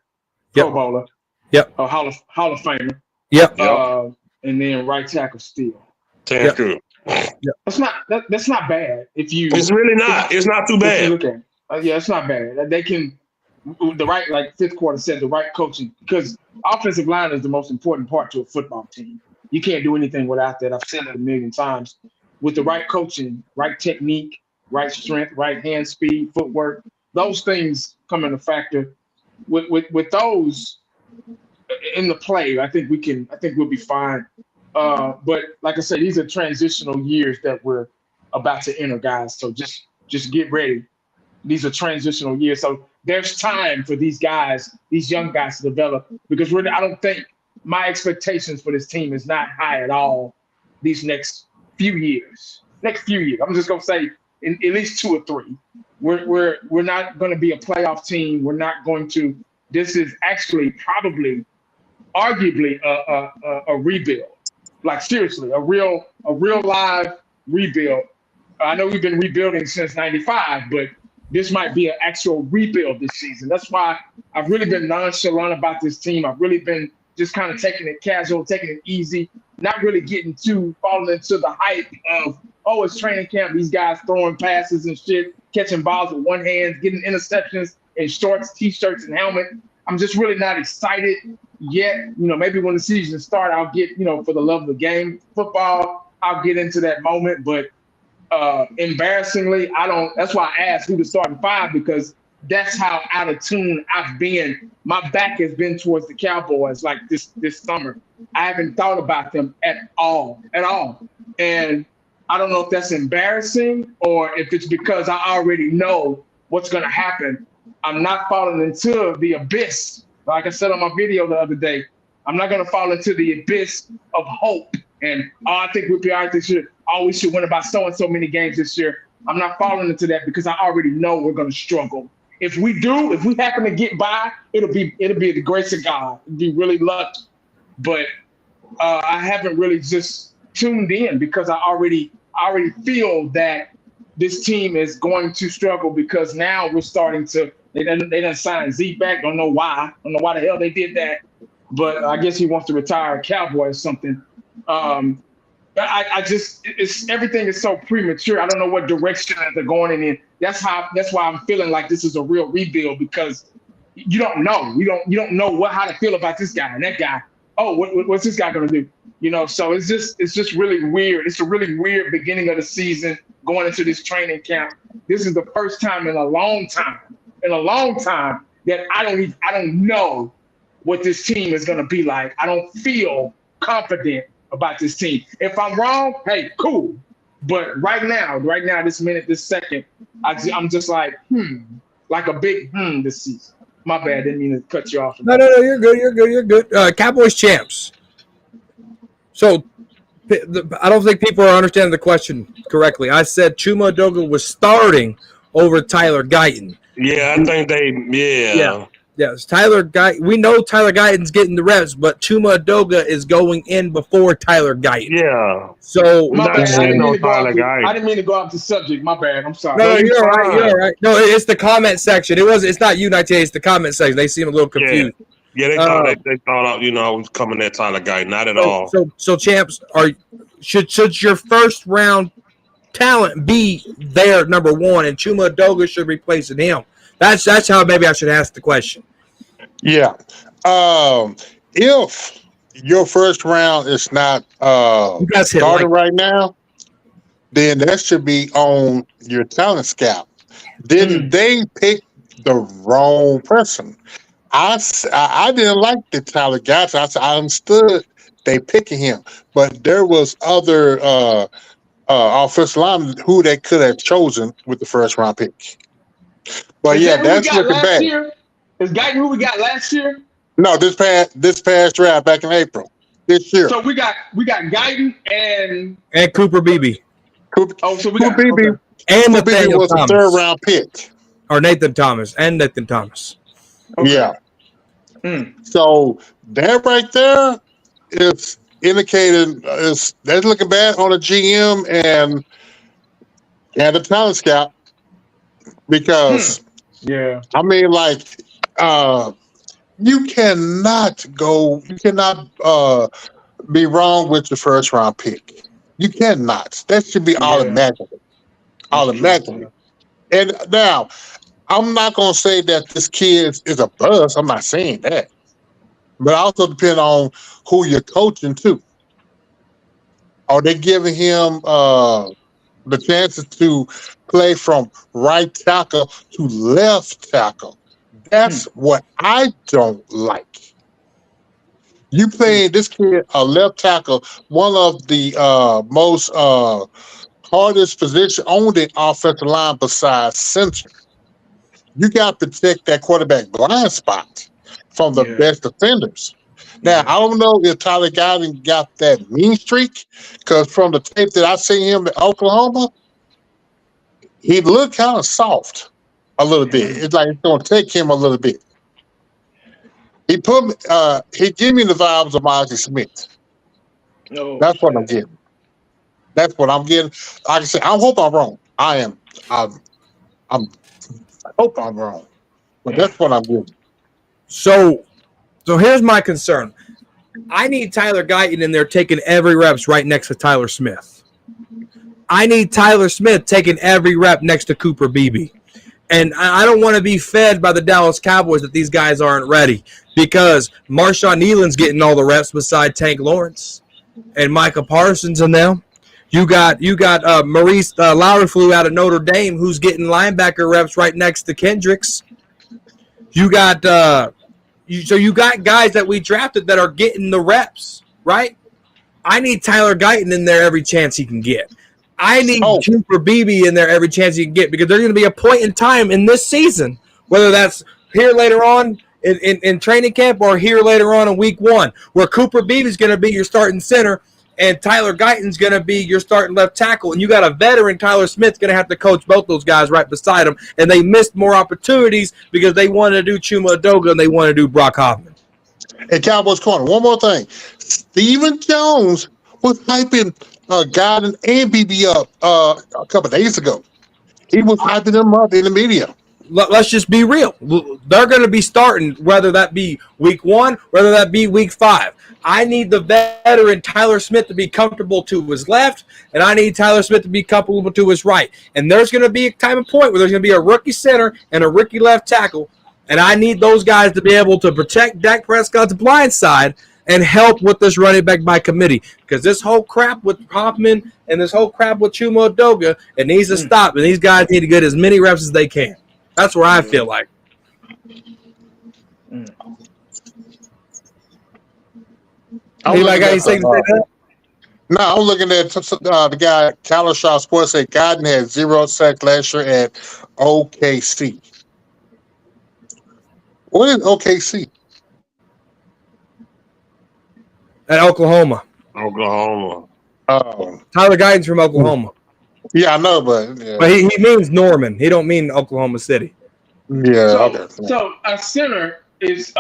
Pro Bowler. Yep. Hall of Famer. Yep. And then right tackle Steele. Good. That's not bad. It's really not. It's not too bad. Look at it. It's not bad. They can like fifth quarter said, the right coaching, because offensive line is the most important part to a football team. You can't do anything without that. I've said it a million times. With the right coaching, right technique, right strength, right hand speed, footwork, those things come into factor. With those in the play, I think we'll be fine. But like I said, these are transitional years that we're about to enter, guys. So just get ready. These are transitional years. So there's time for these guys, these young guys to develop, because I don't think my expectations for this team is not high at all these next few years. I'm just going to say in at least 2 or 3. We're not going to be a playoff team. We're not going to. This is actually probably arguably a rebuild. Like seriously, a real live rebuild. I know we've been rebuilding since '95, but this might be an actual rebuild this season. That's why I've really been nonchalant about this team. I've really been just kind of taking it casual, taking it easy, not really falling into the hype of, it's training camp. These guys throwing passes and shit, catching balls with one hand, getting interceptions in shorts, T-shirts, and helmet. I'm just really not excited yet. Maybe when the season starts, I'll get, for the love of the game, football, I'll get into that moment. But embarrassingly, I don't. That's why I asked who the starting 5, because that's how out of tune I've been. My back has been towards the Cowboys like this summer. I haven't thought about them at all. And I don't know if that's embarrassing or if it's because I already know what's going to happen. I'm not falling into the abyss. Like I said on my video the other day, I'm not going to fall into the abyss of hope. And I think we'll be all right this year. We should win about so and so many games this year. I'm not falling into that because I already know we're going to struggle. If we happen to get by, it'll be the grace of God. It'll be really lucky. But I haven't really just tuned in because I already feel that this team is going to struggle, because now we're starting to. They done sign Zeke back. Don't know why. Don't know why the hell they did that. But I guess he wants to retire a Cowboy or something. Everything is so premature. I don't know what direction that they're going in. That's why I'm feeling like this is a real rebuild, because you don't know. You don't know how to feel about this guy and that guy. Oh, what's this guy gonna do? So it's just really weird. It's a really weird beginning of the season going into this training camp. This is the first time in a long time that I don't know what this team is gonna be like. I don't feel confident about this team. If I'm wrong, hey, cool. But right now, this minute, this second, I'm just like a big this season. My bad, didn't mean to cut you off. No, you're good. Cowboys champs. So I don't think people are understanding the question correctly. I said Chuma Edoga was starting over Tyler Guyton. Yeah, I think Yes, Tyler Guyton. We know Tyler Guyton's getting the reps, but Chuma Edoga is going in before Tyler Guyton. Yeah. So my bad. I didn't mean to go off the subject. My bad. I'm sorry. No, you're all right. You're all right. No, it's the comment section. It's not you, 98. It's the comment section. They seem a little confused. Yeah, they thought I was coming at Tyler Guyton. Not at all. So champs, should your first round talent be there number 1, and Chuma Edoga should replace him? That's how maybe I should ask the question. Yeah. If your first round is not started right now, then that should be on your talent scout. Then they pick the wrong person. I didn't like the Tyler guys. I understood they picking him, but there was other offensive linemen who they could have chosen with the first round pick. But that's looking bad. Is Guyton who we got last year? No, this past draft back in April this year. So we got Guyton and Cooper Beebe. Cooper Beebe and Cooper Beebe was a 3rd round pick. Or Nathan Thomas. Okay. Yeah. So that right there, is indicating that's looking bad on the GM and the talent scout because Yeah. I mean, like, you cannot be wrong with your first round pick. You cannot. That should be Yeah. automatic. That's true. Automatically. And now, I'm not going to say that this kid is a bust. I'm not saying that. But it also depends on who you're coaching too. Are they giving him the chances to play from right tackle to left tackle? That's what I don't like. You playing this kid a left tackle, one of the most hardest position on the offensive line besides center. You got to protect that quarterback blind spot from the best defenders. Now, I don't know if Tyler Guyton got that mean streak because from the tape that I seen him at Oklahoma, he looked kind of soft a little bit. It's like it's going to take him a little bit. He gave me the vibes of Ozzie Smith. That's what I'm getting. That's what I'm getting. Like I said, I hope I'm wrong. I hope I'm wrong. But that's what I'm getting. So here's my concern. I need Tyler Guyton in there taking every reps right next to Tyler Smith. I need Tyler Smith taking every rep next to Cooper Beebe. And I don't want to be fed by the Dallas Cowboys that these guys aren't ready because Marshawn Nealon's getting all the reps beside Tank Lawrence and Micah Parsons and them. You got Maurice Louderflew out of Notre Dame who's getting linebacker reps right next to Kendricks. You got you got guys that we drafted that are getting the reps, right? I need Tyler Guyton in there every chance he can get. I need Cooper Beebe in there every chance he can get because there's going to be a point in time in this season, whether that's here later on in training camp or here later on in week 1, where Cooper Beebe is going to be your starting center and Tyler Guyton's going to be your starting left tackle. And you got a veteran, Tyler Smith, going to have to coach both those guys right beside him. And they missed more opportunities because they wanted to do Chuma Edoga and they wanted to do Brock Hoffman. And Cowboys Corner, one more thing. Stephen Jones was hyping Guyton and BB up a couple of days ago. He was hyping them up in the media. Let's just be real. They're going to be starting, whether that be week 1, whether that be week 5. I need the veteran Tyler Smith to be comfortable to his left, and I need Tyler Smith to be comfortable to his right. And there's going to be a time and point where there's going to be a rookie center and a rookie left tackle, and I need those guys to be able to protect Dak Prescott's blind side and help with this running back by committee. Because this whole crap with Hoffman and this whole crap with Chuma Edoga, it needs to stop, and these guys need to get as many reps as they can. That's where I feel like. Anybody got anything to say that? No, I'm looking at the guy, Kyler Shaw Sports, said Guyton had 0 sacks last year at OKC. What is OKC? At Oklahoma. Oklahoma. Oh. Tyler Guyton's from Oklahoma. Yeah, I know, but he means Norman. He don't mean Oklahoma City. Yeah. So a center is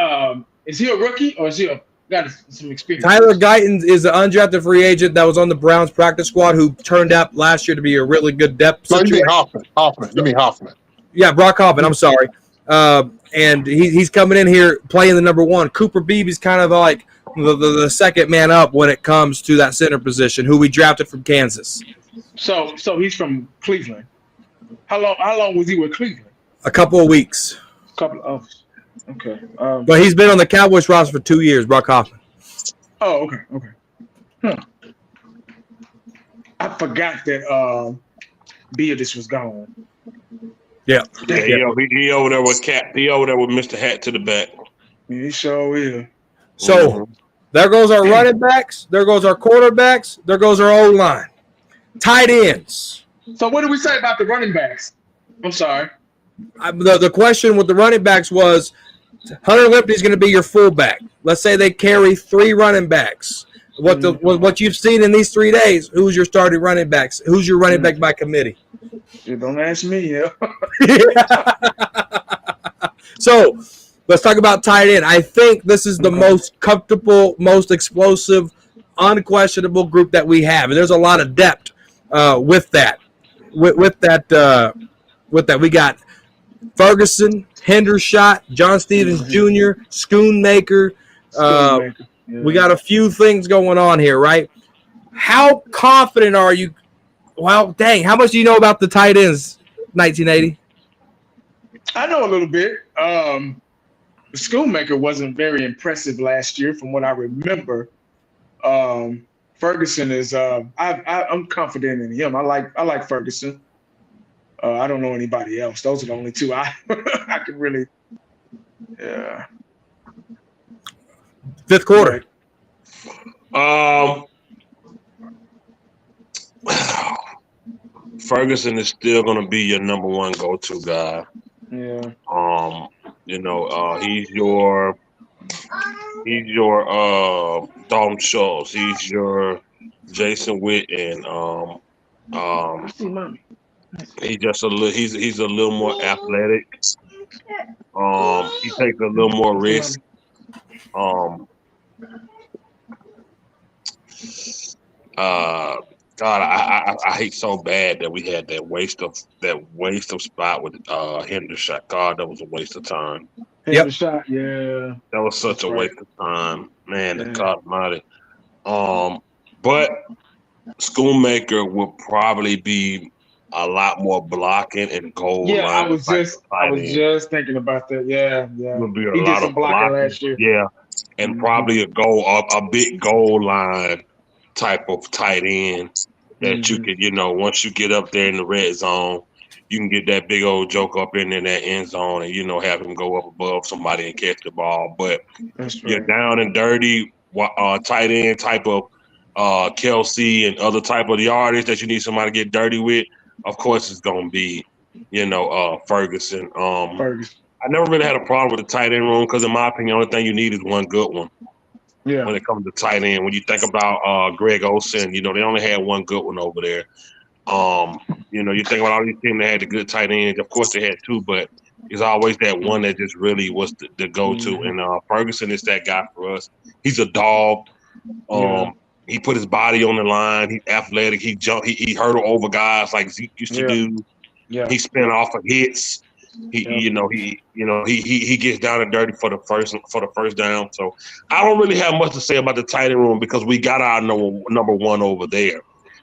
he a rookie or is he got some experience? Tyler Guyton is an undrafted free agent that was on the Browns practice squad who turned out last year to be a really good depth. No, you mean Hoffman. You mean Hoffman. Yeah, Brock Hoffman. I'm sorry. And he's coming in here playing the number 1. Cooper Beebe's kind of like the second man up when it comes to that center position, who we drafted from Kansas. So he's from Cleveland. How long was he with Cleveland? A couple of weeks. Okay. But he's been on the Cowboys roster for 2 years, Brock Hoffman. Oh, okay. I forgot that Beardis was gone. Yeah. He over there with Cap. He over there with Mr. Hat to the back. Yeah, he sure is. So there goes our running backs. There goes our quarterbacks. There goes our O-line. Tight ends. So what did we say about the running backs? I'm sorry. The question with the running backs was Hunter Limpy is going to be your fullback. Let's say they carry 3 running backs. What you've seen in these 3 days, who's your starting running backs? Who's your running back by committee? You don't ask me. Yeah. So let's talk about tight end. I think this is the most comfortable, most explosive, unquestionable group that we have, and there's a lot of depth with that. With that, we got Ferguson, Hendershot, John Stevens Jr., Schoonmaker. We got a few things going on here, right? How confident are you? Well, dang, how much do you know about the tight ends, 1980? I know a little bit. The Schoonmaker wasn't very impressive last year, from what I remember. Ferguson is. I'm confident in him. I like Ferguson. I don't know anybody else. Those are the only two I can really. Yeah. Fifth quarter. Ferguson is still going to be your number one go-to guy. Yeah. He's your Dalton Schultz. He's your Jason Witten. He's a little more athletic. He takes a little more risk. God, I hate so bad that we had that waste of spot with Hendershot. God, that was a waste of time. Hendershot, yeah. That was such a waste of time, man. Yeah. God Almighty. But Schoonmaker will probably be a lot more blocking and goal line. I was just thinking about that. Yeah. He did some blocking last year. Yeah, and probably a big goal line type of tight end that you could, once you get up there in the red zone, you can get that big old joke up in that end zone and, have him go up above somebody and catch the ball. But you're down and dirty tight end type of Kelsey and other type of yardage that you need somebody to get dirty with. Of course, it's going to be, Ferguson. I never really had a problem with the tight end room because, in my opinion, the only thing you need is one good one. Yeah. When it comes to tight end, when you think about Greg Olsen, they only had one good one over there. You think about all these teams that had the good tight ends. Of course, they had two, but there's always that one that just really was the go-to. And Ferguson is that guy for us. He's a dog. He put his body on the line. He's athletic. He jumped. He hurdled over guys like Zeke used to do. Yeah. He spin off of hits. He gets down and dirty for the first down. So I don't really have much to say about the tight end room because we got our number one over there.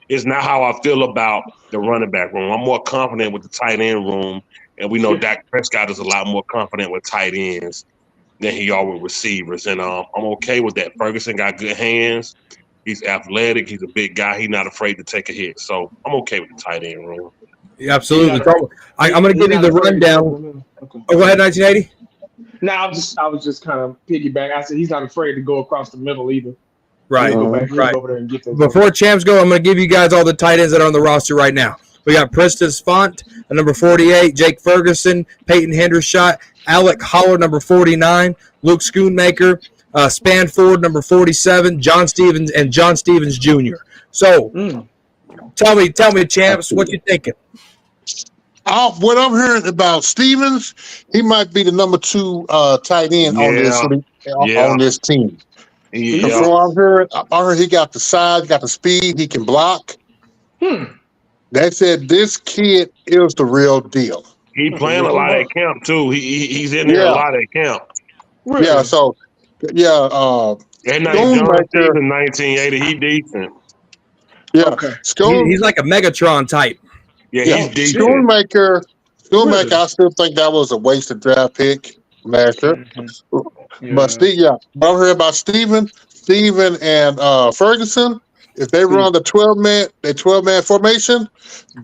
It's not how I feel about the running back room. I'm more confident with the tight end room, and we know Dak Prescott is a lot more confident with tight ends than he are with receivers. And I'm okay with that. Ferguson got good hands. He's athletic. He's a big guy. He's not afraid to take a hit. So I'm okay with the tight end room. Yeah, absolutely. I'm going to give you the rundown. Okay. Oh, go ahead, 1980. No, I was just kind of piggyback. I said he's not afraid to go across the middle either. Right. Right. Over there and get before champs go, I'm going to give you guys all the tight ends that are on the roster right now. We got Preston Font at number 48, Jake Ferguson, Peyton Hendershot, Alec Holler, number 49, Luke Schoonmaker, Spanford, number 47, John Stevens Jr. So, tell me, champs, what you thinking? What I'm hearing about Stevens, he might be the number 2 tight end on this team. Yeah. So I heard he got the size, got the speed, he can block. They said this kid is the real deal. He playing a lot at camp too. He's in there a lot at camp. Really? Yeah. So and John Stevens, 1980, he decent. Yeah. Okay. He's like a Megatron type. Yeah, he's decent. Schoonmaker, I still think that was a wasted draft pick last year. But I heard about Steven and Ferguson. If they run the 12-man formation,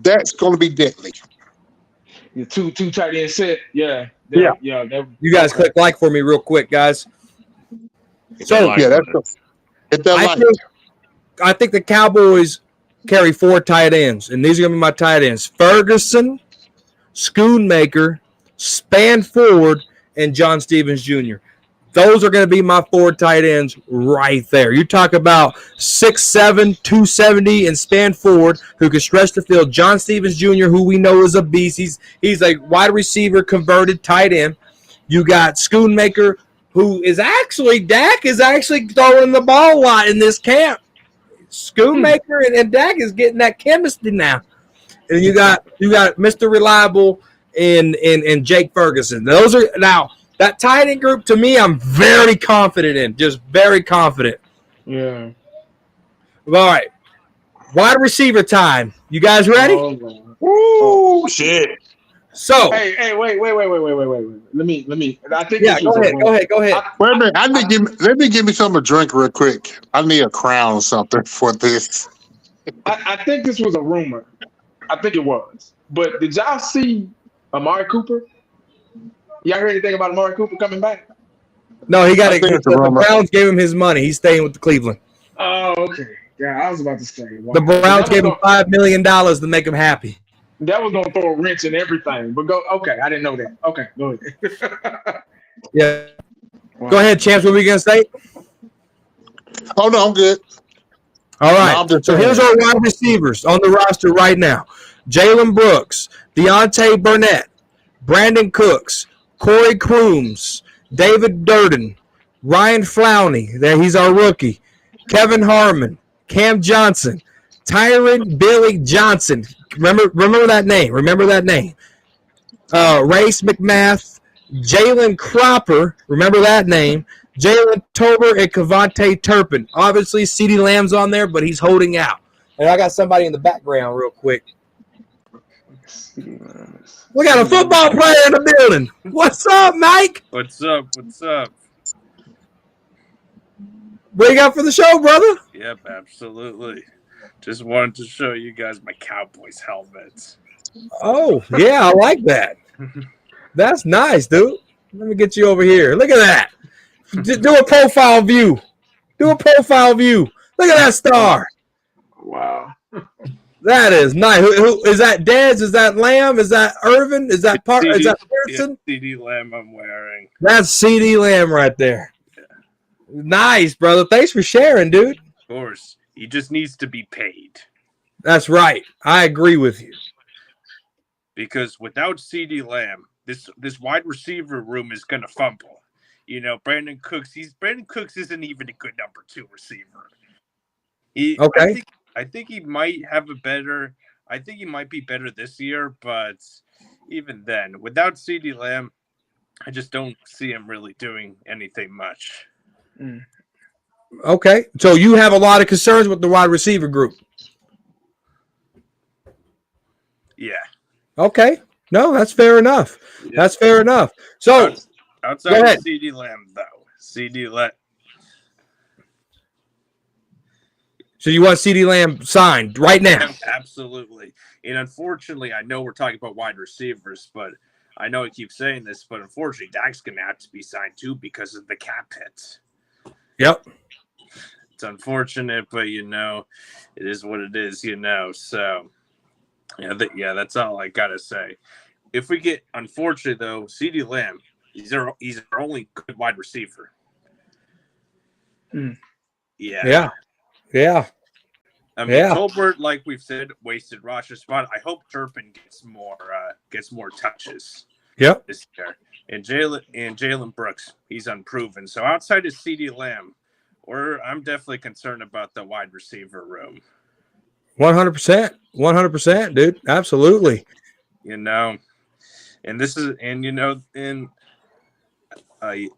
that's going to be deadly. The two tight end set, yeah. You guys click like for me real quick, guys. So I think the Cowboys carry 4 tight ends, and these are going to be my tight ends: Ferguson, Schoonmaker, Spanford, and John Stevens Jr. Those are going to be my 4 tight ends right there. You talk about 6'7", 270, and Spanford, who can stretch the field. John Stevens Jr., who we know is a beast. He's a wide receiver converted tight end. You got Schoonmaker, who is actually Dak is actually throwing the ball a lot in this camp. Schoonmaker and Dak is getting that chemistry now. And you got Mr. Reliable and Jake Ferguson. Those are now that tight end group to me. I'm very confident in, just very confident. Yeah. All right, wide receiver time. You guys ready? Ooh, shit. So, Hey, wait. Let me. I think yeah, this was go ahead. Wait a minute. Let me give me something to drink real quick. I need a crown or something for this. I think this was a rumor. I think it was. But did y'all see Amari Cooper? Y'all heard anything about Amari Cooper coming back? No, he got it. I think it's a The rumor. Browns gave him his money. He's staying with the Cleveland. Oh, okay. Yeah, I was about to say. Wow. The Browns gave him $5 million to make him happy. That was gonna throw a wrench in everything. But go. Okay, I didn't know that. Okay, go ahead. Yeah. Wow. Go ahead, Champs. What were we gonna say? Oh no, I'm good. All right. No, I'm just So saying. here's our wide receivers on the roster right now: Jalen Brooks, Deontay Burnett, Brandon Cooks, Corey Crooms, David Durden, Ryan Flowney. There, he's our rookie. Kevin Harmon, Cam Johnson, Tyron Billy Johnson. Remember that name. Remember that name. Race McMath, Jalen Cropper. Remember that name. Jalen Tober and Cavante Turpin. Obviously, CeeDee Lamb's on there, but he's holding out. And I got somebody in the background real quick. We got a football player in the building. What's up, Mike? What's up? What's up? What you got for the show, brother? Yep, absolutely. Just wanted to show you guys my Cowboys helmets. Oh, yeah, I like that. That's nice, dude. Let me get you over here. Look at that. Do a profile view. Look at that star. Wow. That is nice. Who is that? Dez? Is that Lamb? Is that Irvin? Is that Is that Pearson? Yeah, CeeDee Lamb I'm wearing. That's CeeDee Lamb right there. Yeah. Nice, brother. Thanks for sharing, dude. Of course. He just needs to be paid. That's right. I agree with you. Because without CeeDee Lamb, this wide receiver room is gonna fumble. You know, Brandon Cooks isn't even a good number 2 receiver. Okay. I think he might have a better. I think he might be better this year, but even then, without CeeDee Lamb, I just don't see him really doing anything much. Okay, so you have a lot of concerns with the wide receiver group. Yeah. Okay. No, that's fair enough. Yeah. That's fair enough. So outside of CeeDee Lamb, though, CeeDee Lamb. So you want CeeDee Lamb signed right now? Absolutely. And unfortunately, I know we're talking about wide receivers, but I know I keep saying this, but unfortunately, Dak's going to have to be signed too because of the cap hits. Yep. It's unfortunate, but, you know, it is what it is, you know. So, yeah, that's all I got to say. If we get, unfortunately, though, CeeDee Lamb, he's our only good wide receiver. Yeah. I mean, Tolbert, like we've said, wasted roster spot. I hope Turpin gets more touches. Yep. This year. And Jalen Brooks, he's unproven. So outside of CeeDee Lamb, I'm definitely concerned about the wide receiver room. 100%, dude. Absolutely. You know, and this is, and you know, in he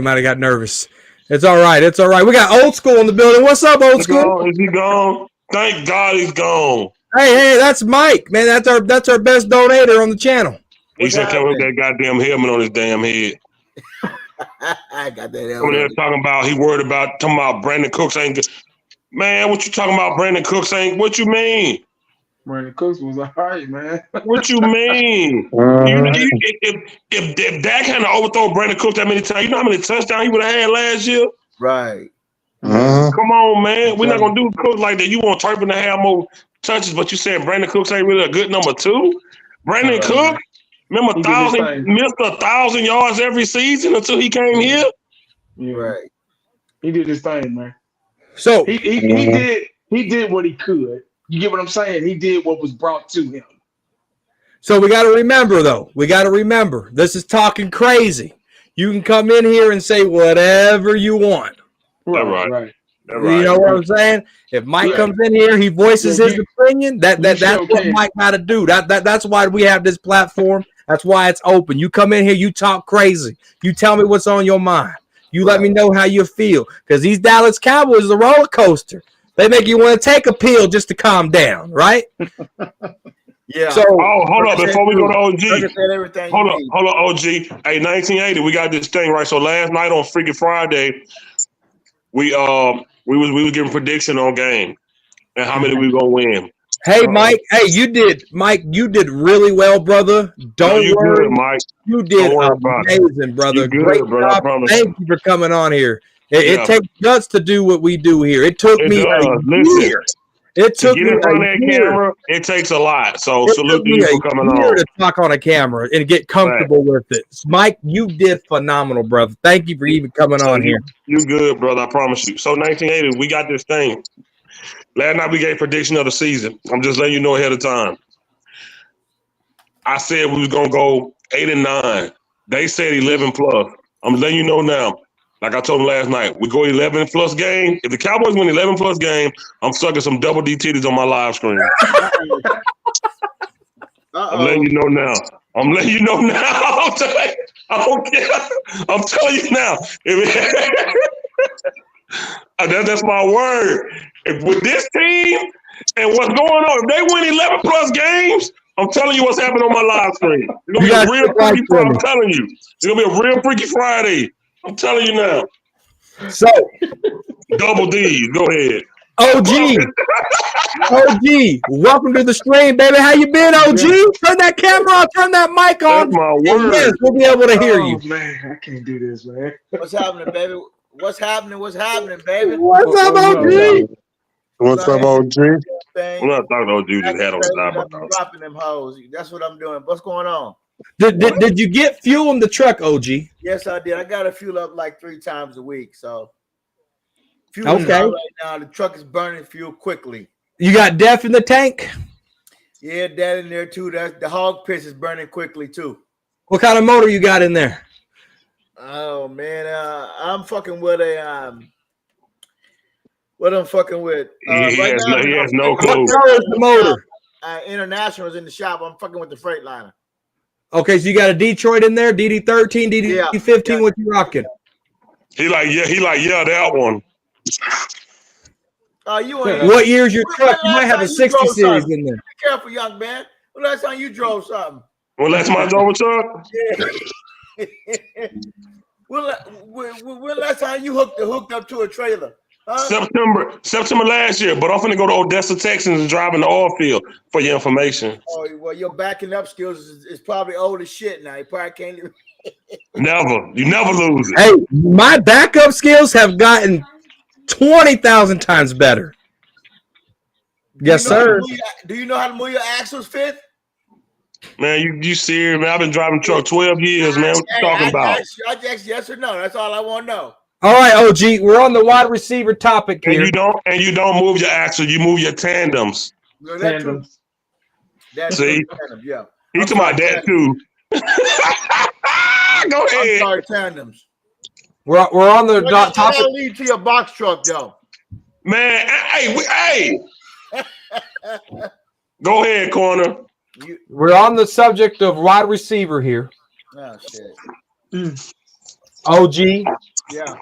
might have got nervous. It's all right. We got Old School in the building. What's up, Old School? Is he gone? Thank God he's gone. Hey, that's Mike, man. That's our best donator on the channel. He should come with that goddamn helmet on his damn head. I got that helmet. They're talking about Brandon Cooks ain't good. Man, what you talking about? Brandon Cooks ain't. What you mean? Brandon Cooks was all right, man. What you mean? If Dak hadn't overthrown Brandon Cooks that many times, you know how many touchdowns he would have had last year? Right. Come on, man. We're not going to do Cooks like that. You want Turpin to have more touches, but you saying Brandon Cooks ain't really a good number 2? Brandon Cooks, remember, missed 1,000 yards every season until he came here? Yeah. Right. He did his thing, man. So he did what he could. You get what I'm saying? He did what was brought to him. So we got to remember, though. We got to remember. This is talking crazy. You can come in here and say whatever you want. Right. You know what I'm saying? If Mike comes in here, he voices his opinion. That's what Mike got to do. That's why we have this platform. That's why it's open. You come in here, you talk crazy. You tell me what's on your mind. You let me know how you feel. Because these Dallas Cowboys is a roller coaster. They make you want to take a pill just to calm down, right? Yeah. So, hold up. Before we go to OG. Hold on, OG. Hey, 1980, we got this thing, right? So last night on Freaking Friday, we was giving prediction on game and how many we gonna win. Hey, Mike. Hey, you did really well, brother. Don't worry, good, Mike. You did amazing, brother. You good, great brother, job. I promise Thank you for coming on here. It takes guts to do what we do here. It took me a year. It took me in front of that camera. It takes a lot. So salute to you for coming on. To talk on a camera and get comfortable with it. Mike, you did phenomenal, brother. Thank you for even coming on here. You good, brother. I promise you. So 1980, we got this thing. Last night we gave prediction of the season. I'm just letting you know ahead of time. I said we was gonna go 8 and 9. They said 11 plus. I'm letting you know now. Like I told them last night, we go 11 plus game. If the Cowboys win 11 plus game, I'm sucking some double D titties on my live screen. I'm letting you know now. I'm telling you now. That's my word. With this team and what's going on, if they win 11 plus games, I'm telling you what's happening on my live screen. It's going to be a real freaky Friday. I'm telling you. It's going to be a real freaky Friday. I'm telling you now. So, double D's. Go ahead. OG, welcome to the stream, baby. How you been, OG? Turn that camera on. Turn that mic on. That's my word. Yes, we'll be able to hear you. Man, I can't do this, man. What's happening, baby? What's happening, baby? What's up, OG? What's up, OG? I'm not talking to OG. Just had on the I'm dropping them hoes. That's what I'm doing. What's going on? Did you get fuel in the truck, OG? Yes, I did. I got to fuel up like 3 times a week. So, fuel okay. Right now, the truck is burning fuel quickly. You got Def in the tank? Yeah, that in there too. The hog piss is burning quickly too. What kind of motor you got in there? Oh man, I'm fucking with a what I'm fucking with. He has no clue. What color is the motor? International is in the shop. I'm fucking with the Freightliner. Okay, so you got a Detroit in there, DD13, DD15. What you rocking? He like that one. What year's your truck? You might have a 60 series in there. Be careful, young man. When last time you drove something? Well, that's my drove a truck. Yeah. when last time you hooked up to a trailer? Huh? September last year, but I'm finna go to Odessa, Texas and drive in the oil field for your information. Oh, well, your backing up skills is probably old as shit now. You probably can't even. You never lose it. Hey, my backup skills have gotten 20,000 times better. Yes, sir. Do you know how to move your axles, Fifth? Man, you serious, man? I've been driving truck 12 years, man. What you talking about? I asked yes or no. That's all I want to know. All right, OG, we're on the wide receiver topic here. And you don't move your axle, you move your tandems. No, tandems. See? Tandem, yeah. He's talking about that too. Go ahead. I'm sorry, tandems. We're on the topic. That lead to your box truck, though. Man, hey. Go ahead, corner. We're on the subject of wide receiver here. Oh shit. OG. Yeah.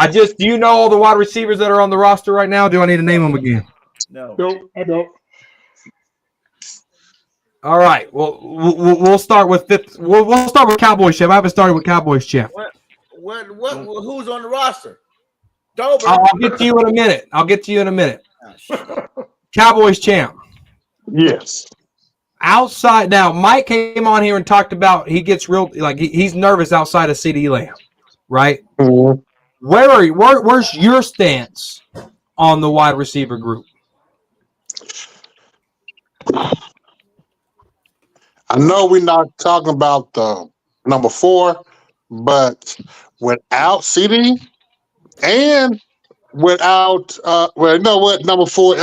Do you know all the wide receivers that are on the roster right now? Do I need to name them again? No. Nope, I don't. All right. Well, we'll start with fifth. We'll start with Cowboys champ. I haven't started with Cowboys champ. What? Who's on the roster? Dober. I'll get to you in a minute. Oh, Cowboys champ. Yes. Outside now, Mike came on here and talked about he gets real he's nervous outside of CeeDee Lamb, right? Mm-hmm. Where's your stance on the wide receiver group? I know we're not talking about the number 4, but without CD and without number 4,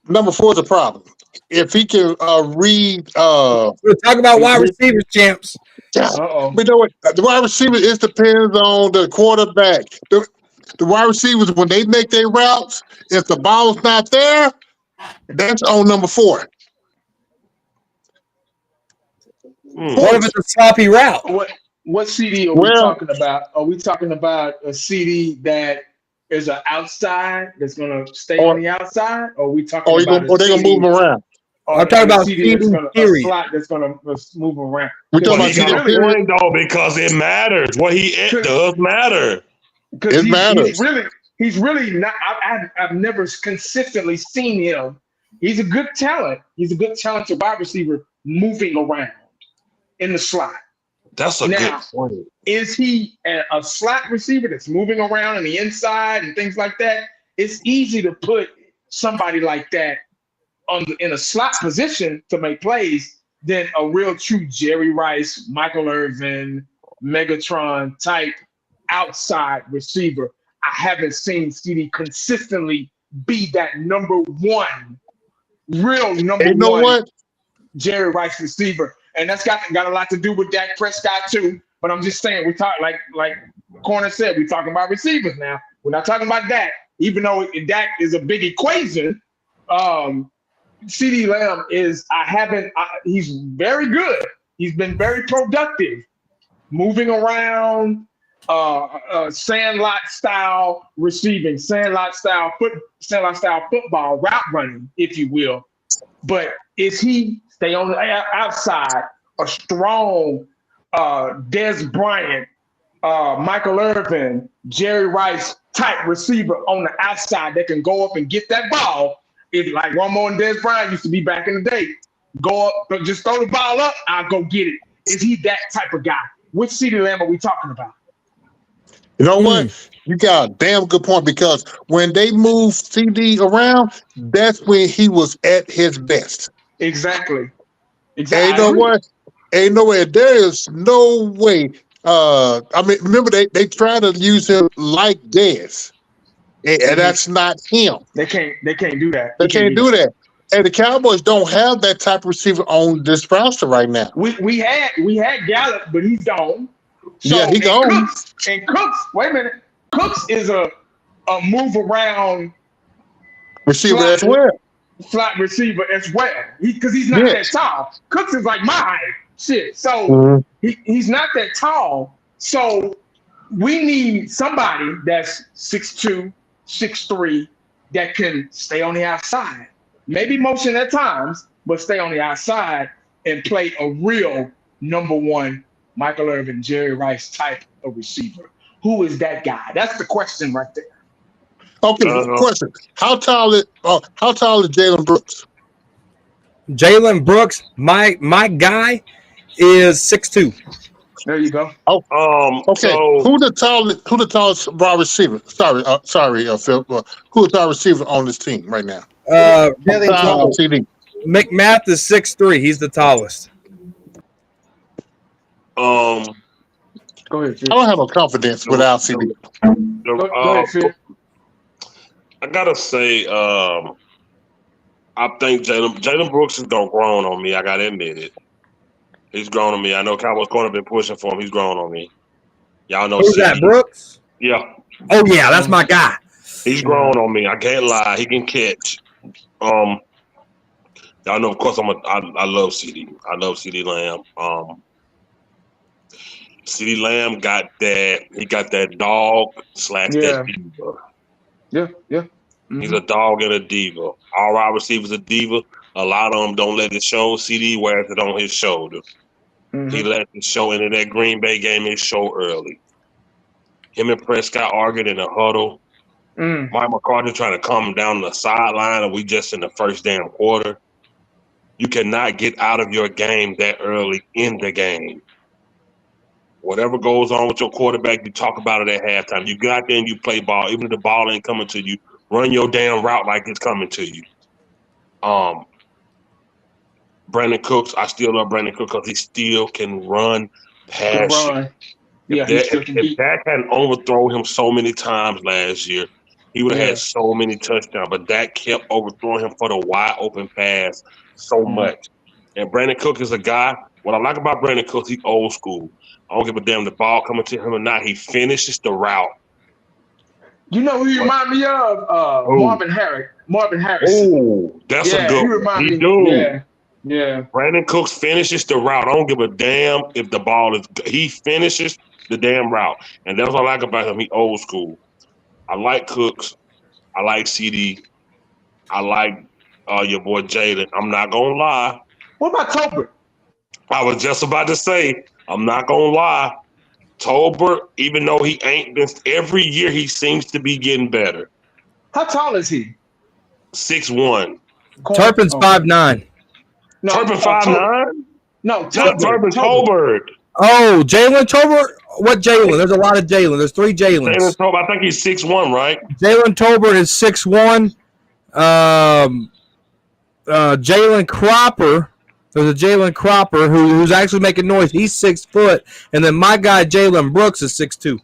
number 4 is a problem. If he can read, We're talking about wide receivers, champs. Uh-oh. You know what? The wide receiver, it depends on the quarterback. The wide receivers, when they make their routes, if the ball's not there, that's on number 4. What if it's a sloppy route? What CD are we talking about? Are we talking about a CD that is an outside that's going to stay on the outside? Or are we talking about or they're going to move them around? I'm talking about CD that's a slot that's going to move around. We're talking about He got a point though, because it matters. What he does matter. Because he's really not. I've never consistently seen him. He's a good talent. He's a good talented wide receiver moving around in the slot. That's a good point. Is he a slot receiver that's moving around on the inside and things like that? It's easy to put somebody like that in a slot position to make plays than a real true Jerry Rice, Michael Irvin, Megatron type outside receiver. I haven't seen CD consistently be that number one, real number one Jerry Rice receiver. And that's got a lot to do with Dak Prescott too. But I'm just saying, we talk like Corner said, we're talking about receivers now. We're not talking about Dak, even though Dak is a big equation. CeeDee Lamb he's very good. He's been very productive, moving around, sandlot style receiving, sandlot style football, route running, if you will. But is he stay on the outside a strong Dez Bryant, Michael Irvin, Jerry Rice type receiver on the outside that can go up and get that ball? It's like Romo and Dez Bryant used to be back in the day. Go up, just throw the ball up, I'll go get it. Is he that type of guy? Which CeeDee Lamb are we talking about? You know what? You got a damn good point, because when they moved CD around, that's when he was at his best. Exactly. And you know what? Ain't no way. There is no way. I mean, remember they tried to use him like Dez, and that's not him. They can't do that. They can't do that. And the Cowboys don't have that type of receiver on this roster right now. We had Gallup, but he's gone. So, yeah, he's gone. Cooks, wait a minute. Cooks is a move around receiver as well. Slot receiver as well. Because he's not that tall. Cooks is like my height. Shit. So he's not that tall. So we need somebody that's 6'2", 6'3", that can stay on the outside. Maybe motion at times, but stay on the outside and play a real number one Michael Irvin, Jerry Rice type of receiver. Who is that guy? That's the question right there. Okay, question. How tall is Jalen Brooks? Jalen Brooks, my guy is 6'2". There you go. Oh, okay. So, who the tallest wide receiver? Sorry, Phil. Who the tallest receiver on this team right now? McMath is 6'3". He's the tallest. Go ahead, Phil. I don't have no confidence without CD. Go ahead, Phil. I gotta say, I think Jalen Brooks is gonna grown on me. I gotta admit it. He's grown on me. I know Cowboys corner been pushing for him. He's grown on me. Y'all know. Who's that, Brooks? Yeah. Oh yeah, that's my guy. He's grown on me. I can't lie. He can catch. Y'all know, of course, I love CD. I love CeeDee Lamb. CeeDee Lamb got that. He got that dog / that diva. Yeah. Mm-hmm. He's a dog and a diva. All wide receivers a diva. A lot of them don't let it show. CD wears it on his shoulder. Mm-hmm. He let it show into that Green Bay game. It show early. Him and Prescott argued in a huddle. Mike McCarthy trying to calm him down the sideline, and we just in the first damn quarter. You cannot get out of your game that early in the game. Whatever goes on with your quarterback, you talk about it at halftime. You get out there and you play ball. Even if the ball ain't coming to you, run your damn route like it's coming to you. Brandon Cooks, I still love Brandon Cooks because he still can run past you. Yeah, if Dak hadn't overthrown him so many times last year, he would have had so many touchdowns. But Dak kept overthrowing him for the wide open pass so much. And Brandon Cook is a guy. What I like about Brandon Cook, he's old school. I don't give a damn the ball coming to him or not. He finishes the route. You know who he remind me of? Marvin Harris. Marvin Harris. Oh, that's a good one. He do. Yeah. Brandon Cooks finishes the route. I don't give a damn if the ball is. He finishes the damn route, and that's what I like about him. He old school. I like Cooks. I like CD. I like your boy Jalen. I'm not gonna lie. What about Tolbert? I was just about to say. I'm not gonna lie. Tolbert, even though he ain't been every year, he seems to be getting better. How tall is he? 6'1". Turpin's 5'9". No, Turpin 5'9"? No, Turpin Tolbert. Oh, Jalen Tolbert? What Jalen? There's a lot of Jalen. There's 3 Jalens. Jalen Tolbert, I think he's 6'1", right? Jalen Tolbert is 6'1". Jalen Cropper. There's a Jalen Cropper who's actually making noise. He's 6 foot. And then my guy, Jalen Brooks, is 6'2".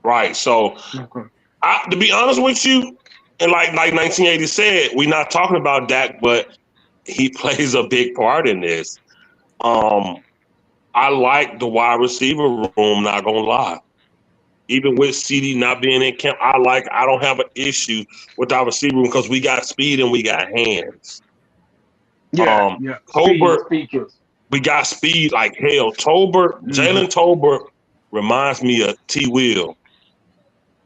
Right. So, to be honest with you, and like 1980 said, we're not talking about Dak, but he plays a big part in this. I like the wide receiver room, not going to lie. Even with CD not being in camp, I don't have an issue with our receiver room because we got speed and we got hands. Tolbert, we got speed like hell. Tolbert, Jalen Tolbert reminds me of T. Will.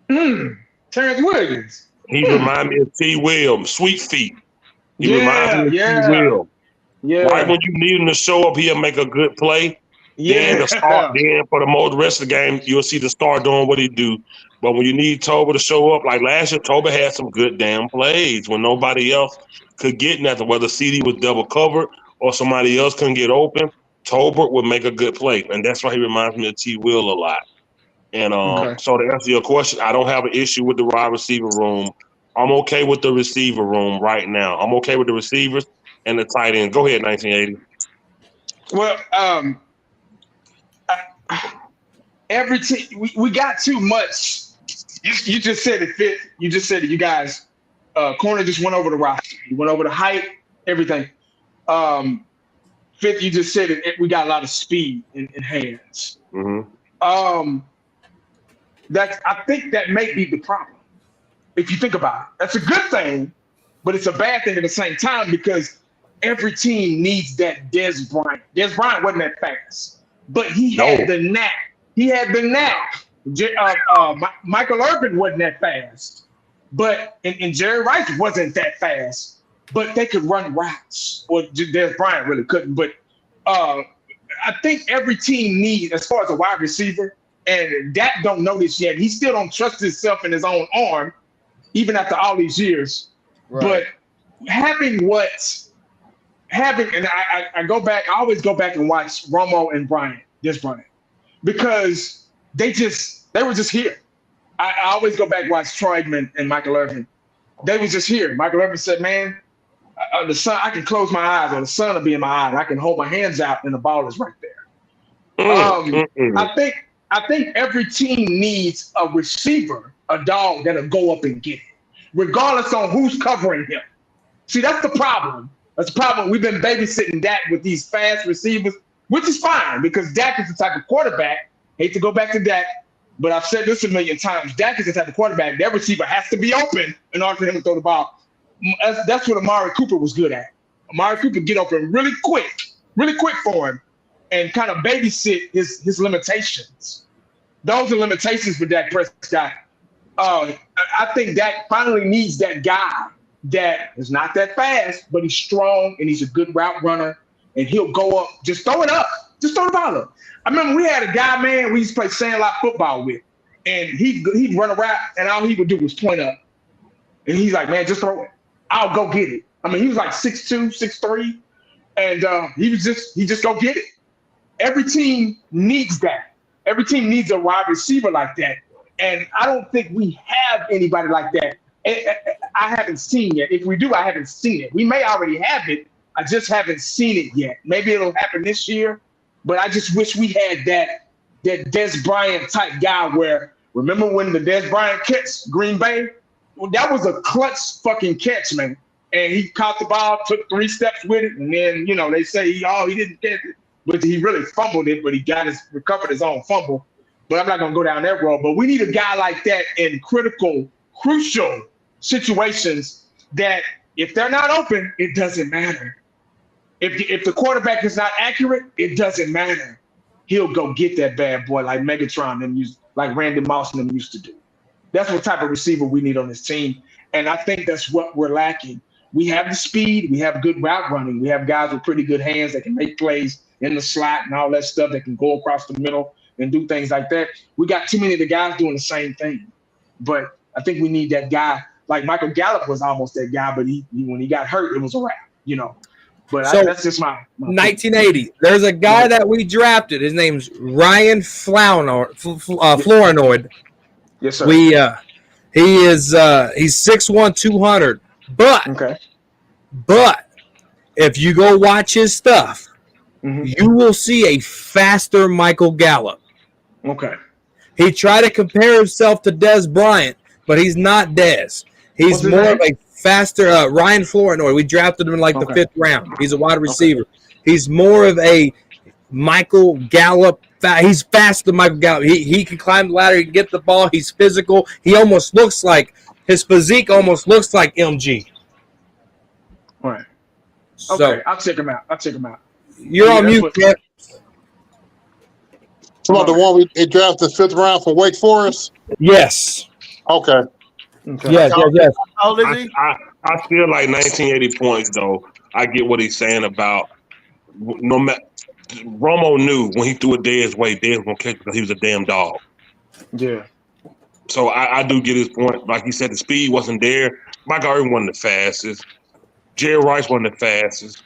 Terrence Williams. He reminds me of T. Will. Sweet feet. He reminds me of T. Will. Yeah. Right when you need him to show up, he'll make a good play. Yeah. Then for the rest of the game, you'll see the star doing what he do. But when you need Tolbert to show up, like last year, Tolbert had some good damn plays when nobody else could get nothing, whether CD was double covered or somebody else couldn't get open. Tolbert would make a good play, and that's why he reminds me of T. Will a lot. And so to answer your question, I don't have an issue with the wide receiver room. I'm okay with the receiver room right now. I'm okay with the receivers and the tight end. Go ahead, 1980. Well, every team we got too much. You just said it, Fifth. You just said it. You guys, corner just went over the roster. You went over the height, everything. Fifth, you just said it. We got a lot of speed in hands. Mm-hmm. I think that may be the problem. If you think about it, that's a good thing, but it's a bad thing at the same time because every team needs that Dez Bryant. Dez Bryant wasn't that fast, but he had the knack. He had the knack. Michael Irvin wasn't that fast, but and Jerry Rice wasn't that fast, but they could run routes. Or Dez Bryant really couldn't. But I think every team needs, as far as a wide receiver, and Dak don't know this yet. He still don't trust himself in his own arm, even after all these years. Right. But and I go back, I always go back and watch Romo and Dez Bryant, because they were just here. I always go back and watch Troy Aikman and Michael Irvin. They was just here. Michael Irvin said, man, the sun, I can close my eyes or the sun will be in my eye and I can hold my hands out and the ball is right there. I think every team needs a receiver, a dog that'll go up and get it, regardless on who's covering him. See, that's the problem. That's the problem. We've been babysitting Dak with these fast receivers, which is fine because Dak is the type of quarterback. Hate to go back to Dak, but I've said this a million times. Dak is the type of quarterback. That receiver has to be open in order for him to throw the ball. That's what Amari Cooper was good at. Amari Cooper get open really quick for him and kind of babysit his limitations. Those are limitations for Dak Prescott. I think Dak finally needs that guy that is not that fast, but he's strong and he's a good route runner, and he'll go up, just throw it up, just throw the ball up. I remember we had a guy, man, we used to play sandlot football with, and he'd run a route, and all he would do was point up. And he's like, man, just throw it. I'll go get it. I mean, he was like 6'2", 6'3", and he just go get it. Every team needs that. Every team needs a wide receiver like that. And I don't think we have anybody like that. I haven't seen it. If we do, I haven't seen it. We may already have it. I just haven't seen it yet. Maybe it'll happen this year, but I just wish we had that Dez Bryant type guy where, remember when the Dez Bryant catch Green Bay? that was a clutch fucking catch, man. And he caught the ball, took 3 steps with it, and then they say he didn't catch it, but he really fumbled it, but he recovered his own fumble. But I'm not gonna go down that road. But we need a guy like that in crucial situations that if they're not open, it doesn't matter. If the quarterback is not accurate, it doesn't matter. He'll go get that bad boy like Megatron and like Randy Moss and them used to do. That's what type of receiver we need on this team. And I think that's what we're lacking. We have the speed. We have good route running. We have guys with pretty good hands that can make plays in the slot and all that stuff that can go across the middle and do things like that. We got too many of the guys doing the same thing. But I think we need that guy. Like Michael Gallup was almost that guy, but when he got hurt, it was a wrap, But that's just my 1980. There's a guy that we drafted. His name's Ryan Flournoy. Yes, sir. He's 6'1", 200. But if you go watch his stuff, you will see a faster Michael Gallup. Okay. He tried to compare himself to Dez Bryant, but he's not Dez. He's more of a faster Ryan Flournoy. We drafted him in the 5th round. He's a wide receiver. Okay. He's more of a Michael Gallup. He's faster than Michael Gallup. He can climb the ladder. He can get the ball. He's physical. He almost looks like his physique almost looks like MG. All right. Okay, I'll check him out. You're on mute, Kev. About the one we drafted 5th round from Wake Forest? Yes. Okay. Yes. How old is he? I feel like 1980 points, though. I get what he's saying about no matter. Romo knew when he threw it Dez way, Dez was going to catch because he was a damn dog. Yeah. So I do get his point. Like he said, the speed wasn't there. Mike Irvin wasn't the fastest. Jerry Rice wasn't the fastest.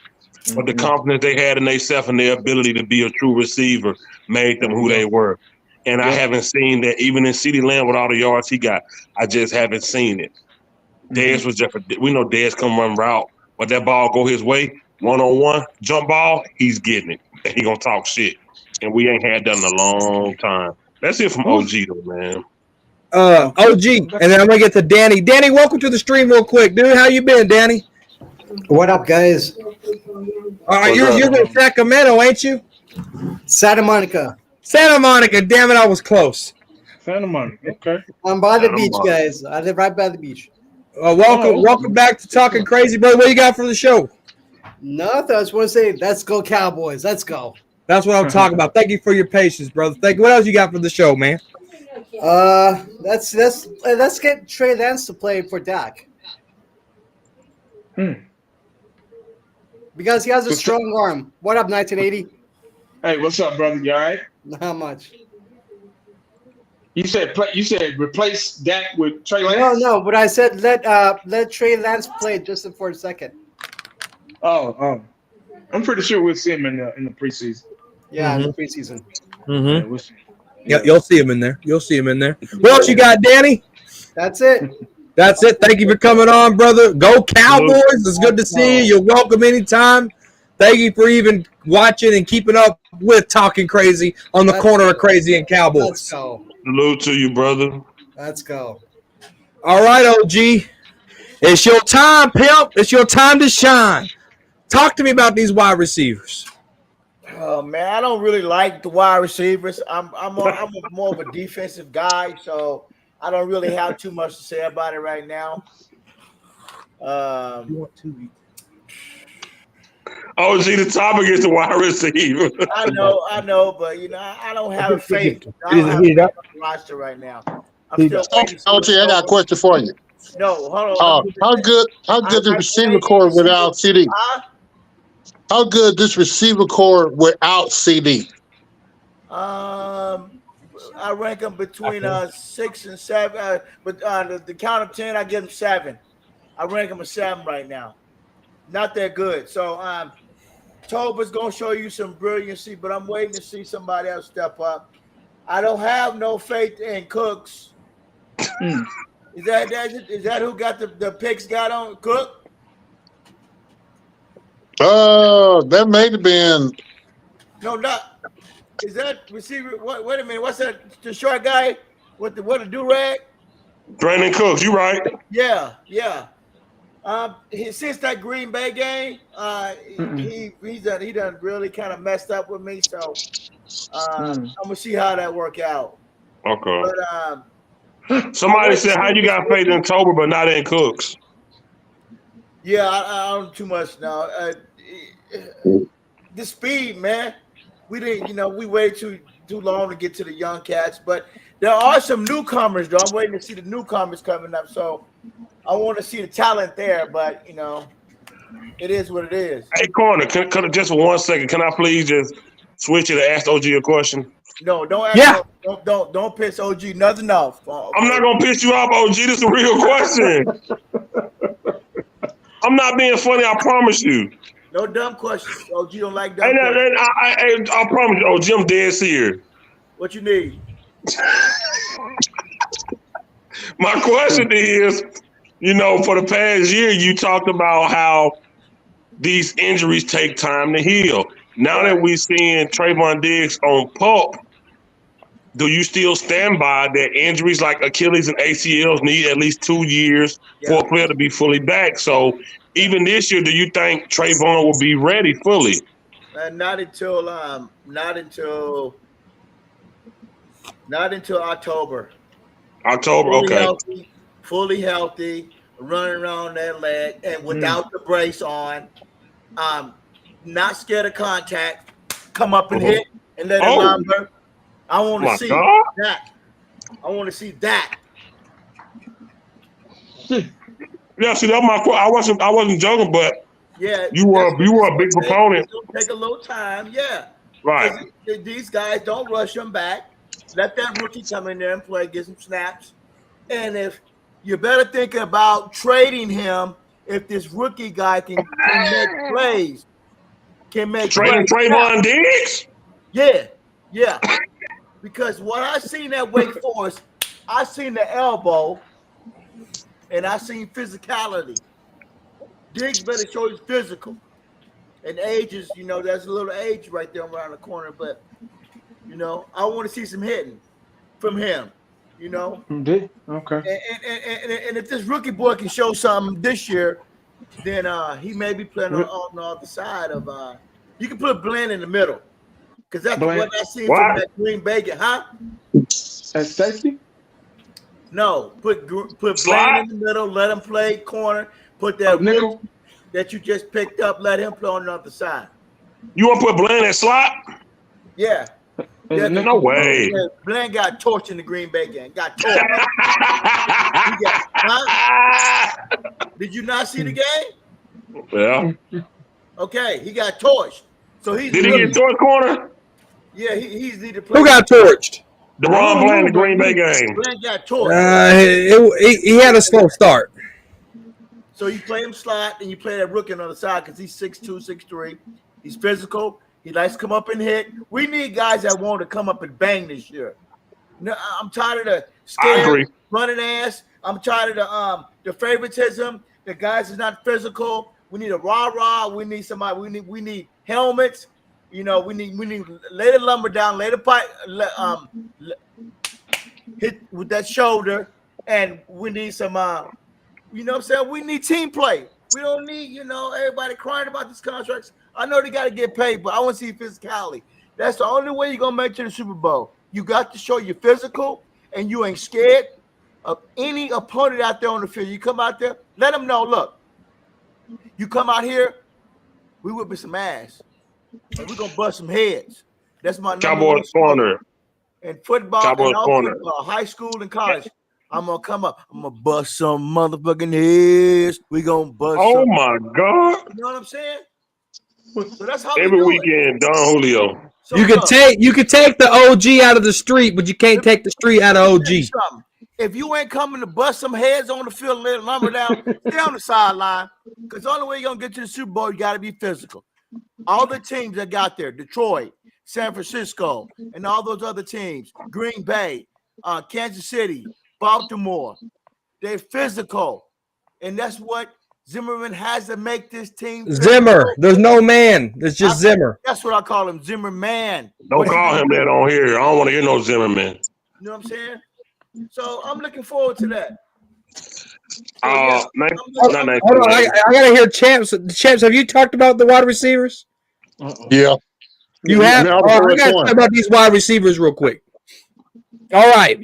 But the confidence they had in themselves and their ability to be a true receiver made them who they were. And I haven't seen that even in CeeDee Lamb with all the yards he got. I just haven't seen it. Dez was just we know Dez come run route, but that ball go his way, 1-on-1, jump ball, he's getting it. And he gonna talk shit. And we ain't had that in a long time. That's it from OG though, man. OG, and then I'm gonna get to Danny. Danny, welcome to the stream real quick, dude. How you been, Danny? What up, guys? All right, you're in Sacramento, ain't you? Santa Monica. Santa Monica, damn it, I was close. Santa Monica, okay. I'm by the beach, guys. I live right by the beach. Welcome back to Talking Crazy, brother. What you got for the show? Nothing. I just want to say, let's go Cowboys. Let's go. That's what I'm talking about. Thank you for your patience, brother. Thank you. What else you got for the show, man? Let's get Trey Lance to play for Dak. Because he has a strong arm. What up, 1980? Hey, what's up, brother? You all right? Not much. You said replace Dak with Trey Lance? No, but I said let Trey Lance play just for a second. Oh. I'm pretty sure we'll see him in the preseason. Yeah, in the preseason. Yeah, you'll see him in there. What else you got, Danny? That's it. That's it. Thank you for coming on, brother. Go Cowboys. It's good to see you. You're welcome anytime. Thank you for even watching and keeping up with Talking Crazy on the corner of Crazy and Cowboys. Let's go. Salute to you, brother. Let's go. All right, OG. It's your time, pimp. It's your time to shine. Talk to me about these wide receivers. Oh man, I don't really like the wide receivers. I'm more of a defensive guy, so I don't really have too much to say about it right now. OG, the topic is the wide receiver. I know, but I don't have faith. I don't have faith in the roster right now. I'm still waiting. OG, I got a question for you. No, hold on. How good the receiver core without CD? How good this receiver core without CD? I rank them between 6 and 7. But the count of 10, I give them 7. I rank them a 7 right now. Not that good. So Toba's gonna show you some brilliancy, but I'm waiting to see somebody else step up. I don't have no faith in Cooks. Is that who got the picks got on Cook? That may have been. No, not. Is that receiver? Wait a minute. What's that? The short guy with the do rag? Brandon Cooks, you right. Yeah. Since that Green Bay game, he done really kind of messed up with me. So I'm gonna see how that work out. Okay. But Somebody said, how you got faith in Tober but not in Cooks? yeah, I don't too much now. The speed, man. We didn't, we waited too long to get to the young cats, but there are some newcomers though. I'm waiting to see the newcomers coming up, so I want to see the talent there. But it is what it is. Hey, Corner, can just for 1 second, can I please just switch it and ask OG a question? No, don't ask. Yeah. Don't piss OG nothing off. I'm not gonna piss you off, OG. This is a real question. I'm not being funny. I promise you. No dumb questions. OG don't like dumb questions. I promise you, OG, I'm dead serious. What you need? My question is, for the past year, you talked about how these injuries take time to heal. Now that we're seeing Trayvon Diggs on PUP, do you still stand by that injuries like Achilles and ACLs need at least 2 years for a player to be fully back? So even this year, do you think Trayvon will be ready fully? Not until October. October, Fully healthy, running around that leg, and without the brace on. Not scared of contact. Come up and hit and let it lumber. I want to see that. I want to see that. Yeah, see, that's my question. I wasn't joking, but you were a big proponent. It's gonna take a little time, Right. These guys don't rush them back. Let that rookie come in there and play, get some snaps. And if you're better thinking about trading him, if this rookie guy can make plays, trading Trayvon Diggs. Yeah. Because what I seen at Wake Forest, I seen the elbow, and I seen physicality. Diggs better show his physical. And age is, there's a little age right there around the corner, but I want to see some hitting from him. Okay. And if this rookie boy can show something this year, then he may be playing on the other side of. You can put Bland in the middle, because that's what I see from that Green Bay game, huh? As safety? No, put Bland in the middle. Let him play corner. Put that nickel that you just picked up. Let him play on the other side. You want to put Bland at slot? Yeah. No way. Bland got torched in the Green Bay game. Got torched. Did you not see the game? Yeah. Okay, he got torched. So did he get torched, Corner? Yeah, he's need to play. Who got torched? DeRon Bland, the Green Bay game. Bland got torched. He had a slow start. So you play him slot and you play that rookie on the side because he's 6'2", 6'3". He's physical. He likes to come up and hit. We need guys that want to come up and bang this year. No, I'm tired of the scared running ass. I'm tired of the favoritism. The guys is not physical. We need a rah-rah. We need somebody. We need helmets. We need lay the lumber down, lay the pipe, hit with that shoulder, and we need some. You know what I'm saying? We need team play. We don't need everybody crying about these contracts. I know they got to get paid, but I want to see physicality. That's the only way you're gonna make it to the Super Bowl. You got to show you're physical and you ain't scared of any opponent out there on the field. You come out there, let them know. Look, you come out here, we whipping some ass. And we're gonna bust some heads. That's my Cowboys corner. And football, Cowboys and corner. Football, high school and college. I'm gonna come up. I'm gonna bust some motherfucking heads. We gonna bust. Oh my God! You know what I'm saying? So that's how every weekend, Don Julio. So you could take the OG out of the street, but you can't take the street out of OG. If you ain't coming to bust some heads on the field and let it lumber down, stay on the sideline. Because the only way you're gonna get to the Super Bowl, you got to be physical. All the teams that got there, Detroit, San Francisco, and all those other teams, Green Bay, Kansas City, Baltimore, they're physical. And that's what Zimmerman has to make this team physical. Zimmer. There's no man. There's just Zimmer. That's what I call him, Zimmerman. Don't call him that on here. I don't want to hear no Zimmerman. You know what I'm saying? So I'm looking forward to that. Not Hold on, I gotta hear Champs. Champs, have you talked about the wide receivers? Yeah. You have. Now, I gotta talk about these wide receivers real quick. All right.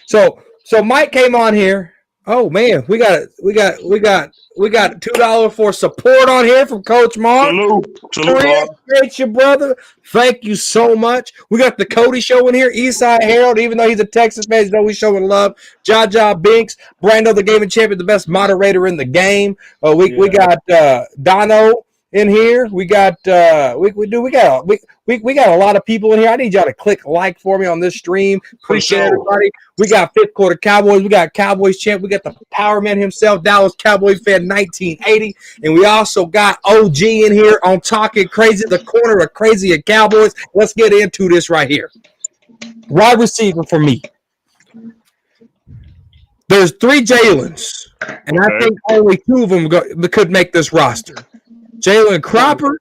So Mike came on here. Oh man, we got $2 for support on here from Coach Mark. Salute, Mark. Appreciate you, brother. Thank you so much. We got the Cody show in here. Eastside Herald, even though he's a Texas man, he's always showing love. Jaja Binks, Brando, the gaming champion, the best moderator in the game. We got Dono in here. We got we got a lot of people in here. I need y'all to click like for me on this stream. Appreciate everybody. We got fifth quarter Cowboys. We got Cowboys champ. We got the Power Man himself, Dallas Cowboys fan 1980, and we also got OG in here on Talking Crazy, the corner of Crazy and Cowboys. Let's get into this right here. Wide receiver for me. There's 3 Jalen's, and I think only 2 of them could make this roster. Jalen Cropper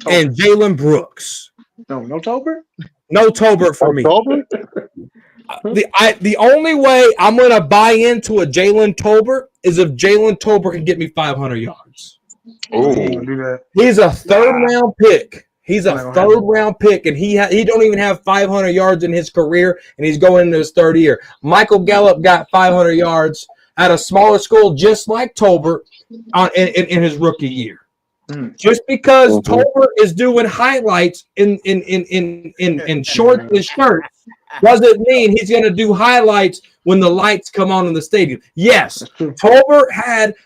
and Jalen Brooks. No Tolbert? No Tolbert for me. The only way I'm going to buy into a Jalen Tolbert is if Jalen Tolbert can get me 500 yards. Oh, he's a third-round pick. He's a third-round pick, and he don't even have 500 yards in his career, and he's going into his third year. Michael Gallup got 500 yards at a smaller school, just like Tolbert, in his rookie year. Just because Tolbert is doing highlights in shorts and shirts doesn't mean he's going to do highlights when the lights come on in the stadium. Yes, Tolbert had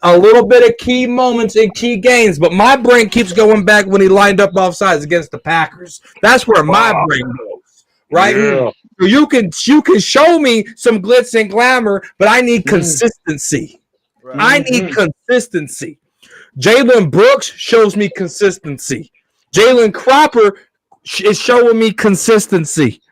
a little bit of key moments in key games, but my brain keeps going back when he lined up off sides against the Packers. That's where my brain goes, right? Yeah. So you can show me some glitz and glamour, but I need consistency. Right. I need consistency. Jalen Brooks shows me consistency. Jalen Cropper is showing me consistency.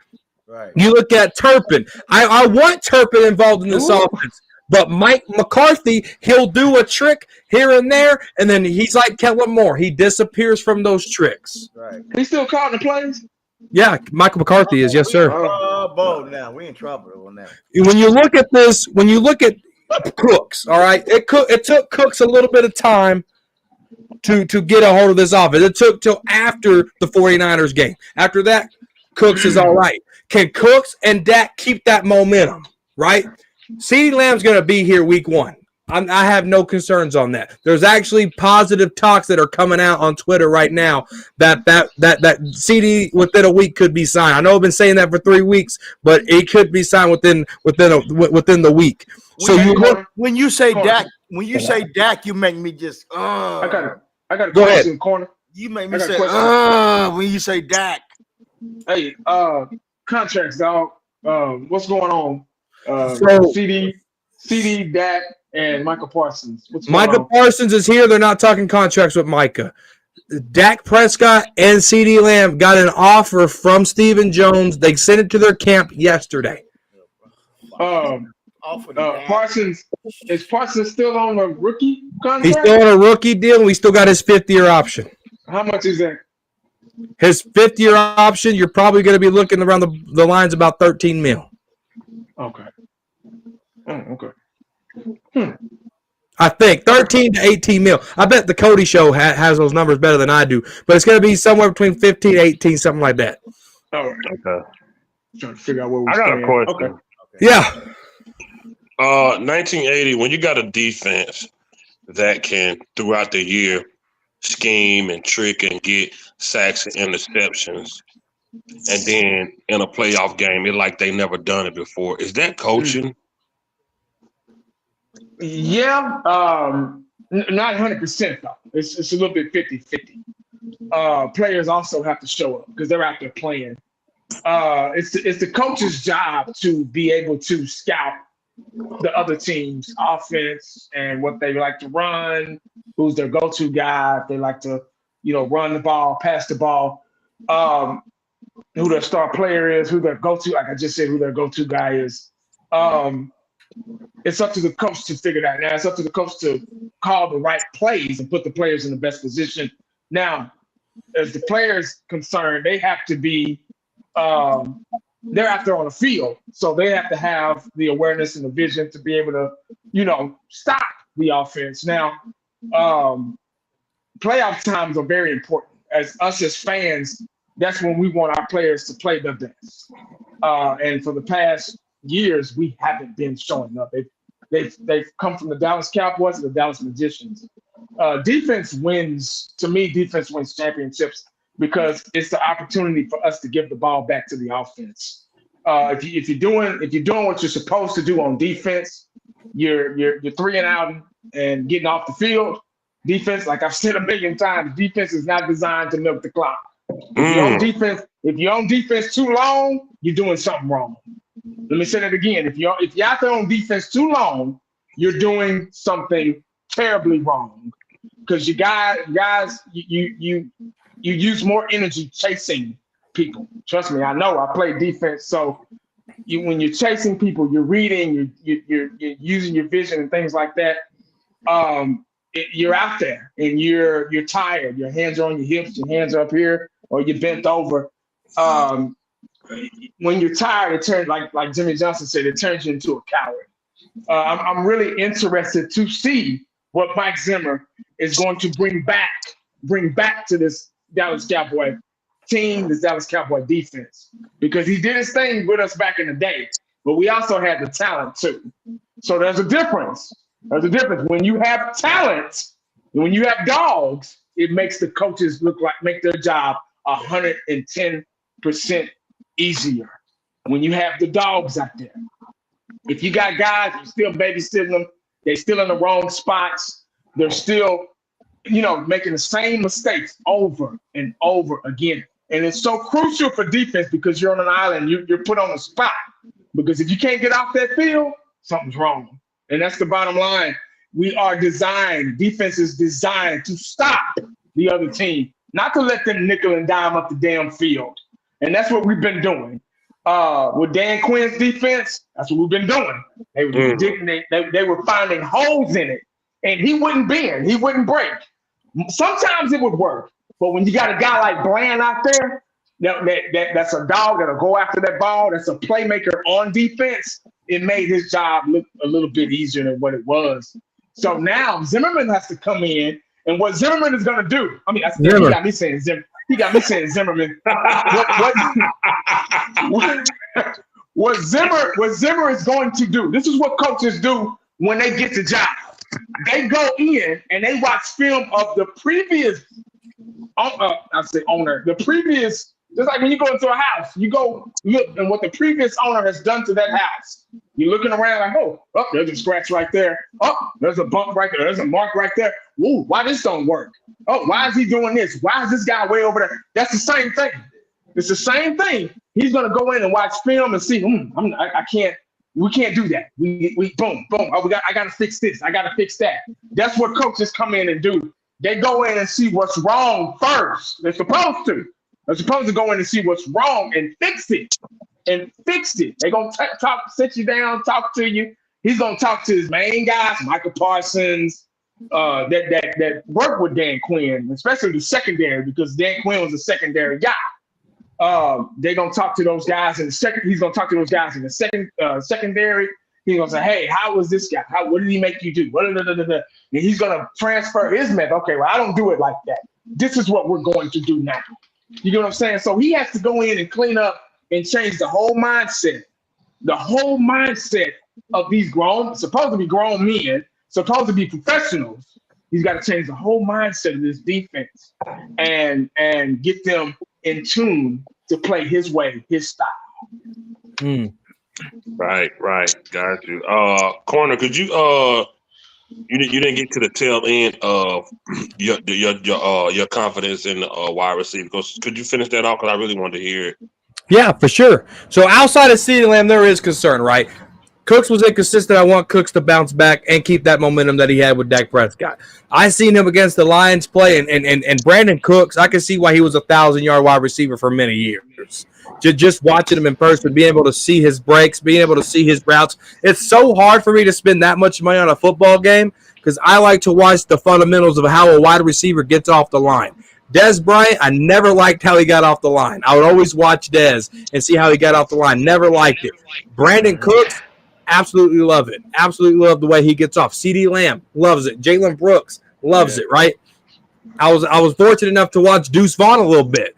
Right. You look at Turpin. I want Turpin involved in this offense, but Mike McCarthy, he'll do a trick here and there, and then he's like Kellen Moore. He disappears from those tricks. Right. He's still calling the plays? Yeah, Michael McCarthy is. Yes, sir. Bold now. We in trouble on that. When you look at this, when you look at Cooks, all right, it took Cooks a little bit of time to get a hold of this offense. It took till after the 49ers game. After that, Cooks is all right. Can Cooks and Dak keep that momentum, right? CeeDee Lamb's going to be here week 1. I have no concerns on that. There's actually positive talks that are coming out on Twitter right now that CeeDee within a week could be signed. I know I've been saying that for 3 weeks, but it could be signed within the week. So when you say Dak, you make me just I got a question in the corner. You make me say when you say Dak. Hey, contracts, dog. What's going on? CD, Dak, and Michael Parsons. Michael Parsons is here. They're not talking contracts with Micah. Dak Prescott and CeeDee Lamb got an offer from Stephen Jones. They sent it to their camp yesterday. Parsons still on a rookie contract? He's still on a rookie deal, and we still got his 5th-year option. How much is that? His 5th-year option, you're probably going to be looking around the lines about $13 million. Okay. Okay. I think 13 to 18 mil. I bet the Cody show has those numbers better than I do, but it's going to be somewhere between 15 to 18, something like that. All right. Okay. Trying to figure out where we're I got a question. Okay. Yeah. 1980, when you got a defense that can, throughout the year, scheme and trick and get sacks and interceptions, and then in a playoff game, it's like they never done it before. Is that coaching? Yeah. Not 100% though. It's a little bit 50-50. Players also have to show up because they're out there playing. It's the coach's job to be able to scout the other team's offense and what they like to run, who's their go-to guy. If they like to, run the ball, pass the ball, who their star player is, who their go-to, like I just said, who their go-to guy is. It's up to the coach to figure that out. Now it's up to the coach to call the right plays and put the players in the best position. Now, as the players concerned, they have to be they're out there on the field. So they have to have the awareness and the vision to be able to, stop the offense. Now, playoff times are very important. As fans, that's when we want our players to play the best. And for the past years, we haven't been showing up. They've come from the Dallas Cowboys to the Dallas Magicians. Defense wins championships because it's the opportunity for us to give the ball back to the offense. If you're doing what you're supposed to do on defense, you're 3 and out and getting off the field. Defense, like I've said a million times, defense is not designed to milk the clock. If you're on defense too long, you're doing something wrong. Let me say that again. If you're out there on defense too long, you're doing something terribly wrong. Because you guys, you use more energy chasing people. Trust me, I know. I play defense, so when you're chasing people, you're reading, you're using your vision and things like that. You're out there and you're tired. Your hands are on your hips, your hands are up here, or you're bent over. When you're tired, it turns like Jimmy Johnson said, it turns you into a coward. I'm really interested to see what Mike Zimmer is going to bring back to this Dallas Cowboy team, this Dallas Cowboy defense, because he did his thing with us back in the day, but we also had the talent too. So there's a difference. When you have talent, when you have dogs, it makes the coaches make their job 110% easier. When you have the dogs out there, if you got guys, you're still babysitting them. They're still in the wrong spots. They're still, making the same mistakes over and over again. And it's so crucial for defense because you're on an island. You're put on the spot. Because if you can't get off that field, something's wrong. And that's the bottom line. Defense is designed to stop the other team, not to let them nickel and dime up the damn field. And that's what we've been doing. With Dan Quinn's defense, that's what we've been doing. They were finding holes in it, and he wouldn't bend, he wouldn't break. Sometimes it would work, but when you got a guy like Bland out there, that's a dog that'll go after that ball, that's a playmaker on defense, it made his job look a little bit easier than what it was. So now Zimmerman has to come in, and what Zimmerman is going to do, he got me saying Zimmerman. He got me saying Zimmerman. What Zimmer is going to do, this is what coaches do when they get the job. They go in and they watch film of the previous, just like when you go into a house, you go look and what the previous owner has done to that house. You're looking around like, oh, there's a scratch right there. Oh, there's a bump right there. There's a mark right there. Ooh, why this don't work? Oh, why is he doing this? Why is this guy way over there? That's the same thing. It's the same thing. He's going to go in and watch film and see, I can't, we can't do that. We boom. Oh, I got to fix this. I got to fix that. That's what coaches come in and do. They go in and see what's wrong first. They're supposed to. They're supposed to go in and see what's wrong and fix it. They're going to sit you down, talk to you. He's going to talk to his main guys, Michael Parsons, that work with Dan Quinn, especially the secondary, because Dan Quinn was a secondary guy. They're going to talk to those guys in the second. He's going to talk to those guys in the secondary. He's going to say, hey, how was this guy? What did he make you do? And he's going to transfer his method. Okay, well, I don't do it like that. This is what we're going to do now. You get what I'm saying? So he has to go in and clean up and change the whole mindset. The whole mindset of these supposed to be grown men, supposed to be professionals. He's got to change the whole mindset of this defense and get them in tune to play his way, his style. Right. Got you. Corner, could you you didn't get to the tail end of your confidence in wide receiver. Could you finish that off? Because I really wanted to hear it. Yeah, for sure. So outside of CeeDee Lamb, there is concern, right? Cooks was inconsistent. I want Cooks to bounce back and keep that momentum that he had with Dak Prescott. I seen him against the Lions play, and Brandon Cooks, I can see why he was a 1,000-yard wide receiver for many years. Just watching him in person, being able to see his breaks, being able to see his routes. It's so hard for me to spend that much money on a football game because I like to watch the fundamentals of how a wide receiver gets off the line. Dez Bryant, I never liked how he got off the line. I would always watch Dez and see how he got off the line. Never liked it. Brandon Cooks, absolutely love it. Absolutely love the way he gets off. CeeDee Lamb loves it. Jalen Brooks loves it, right? I was fortunate enough to watch Deuce Vaughn a little bit.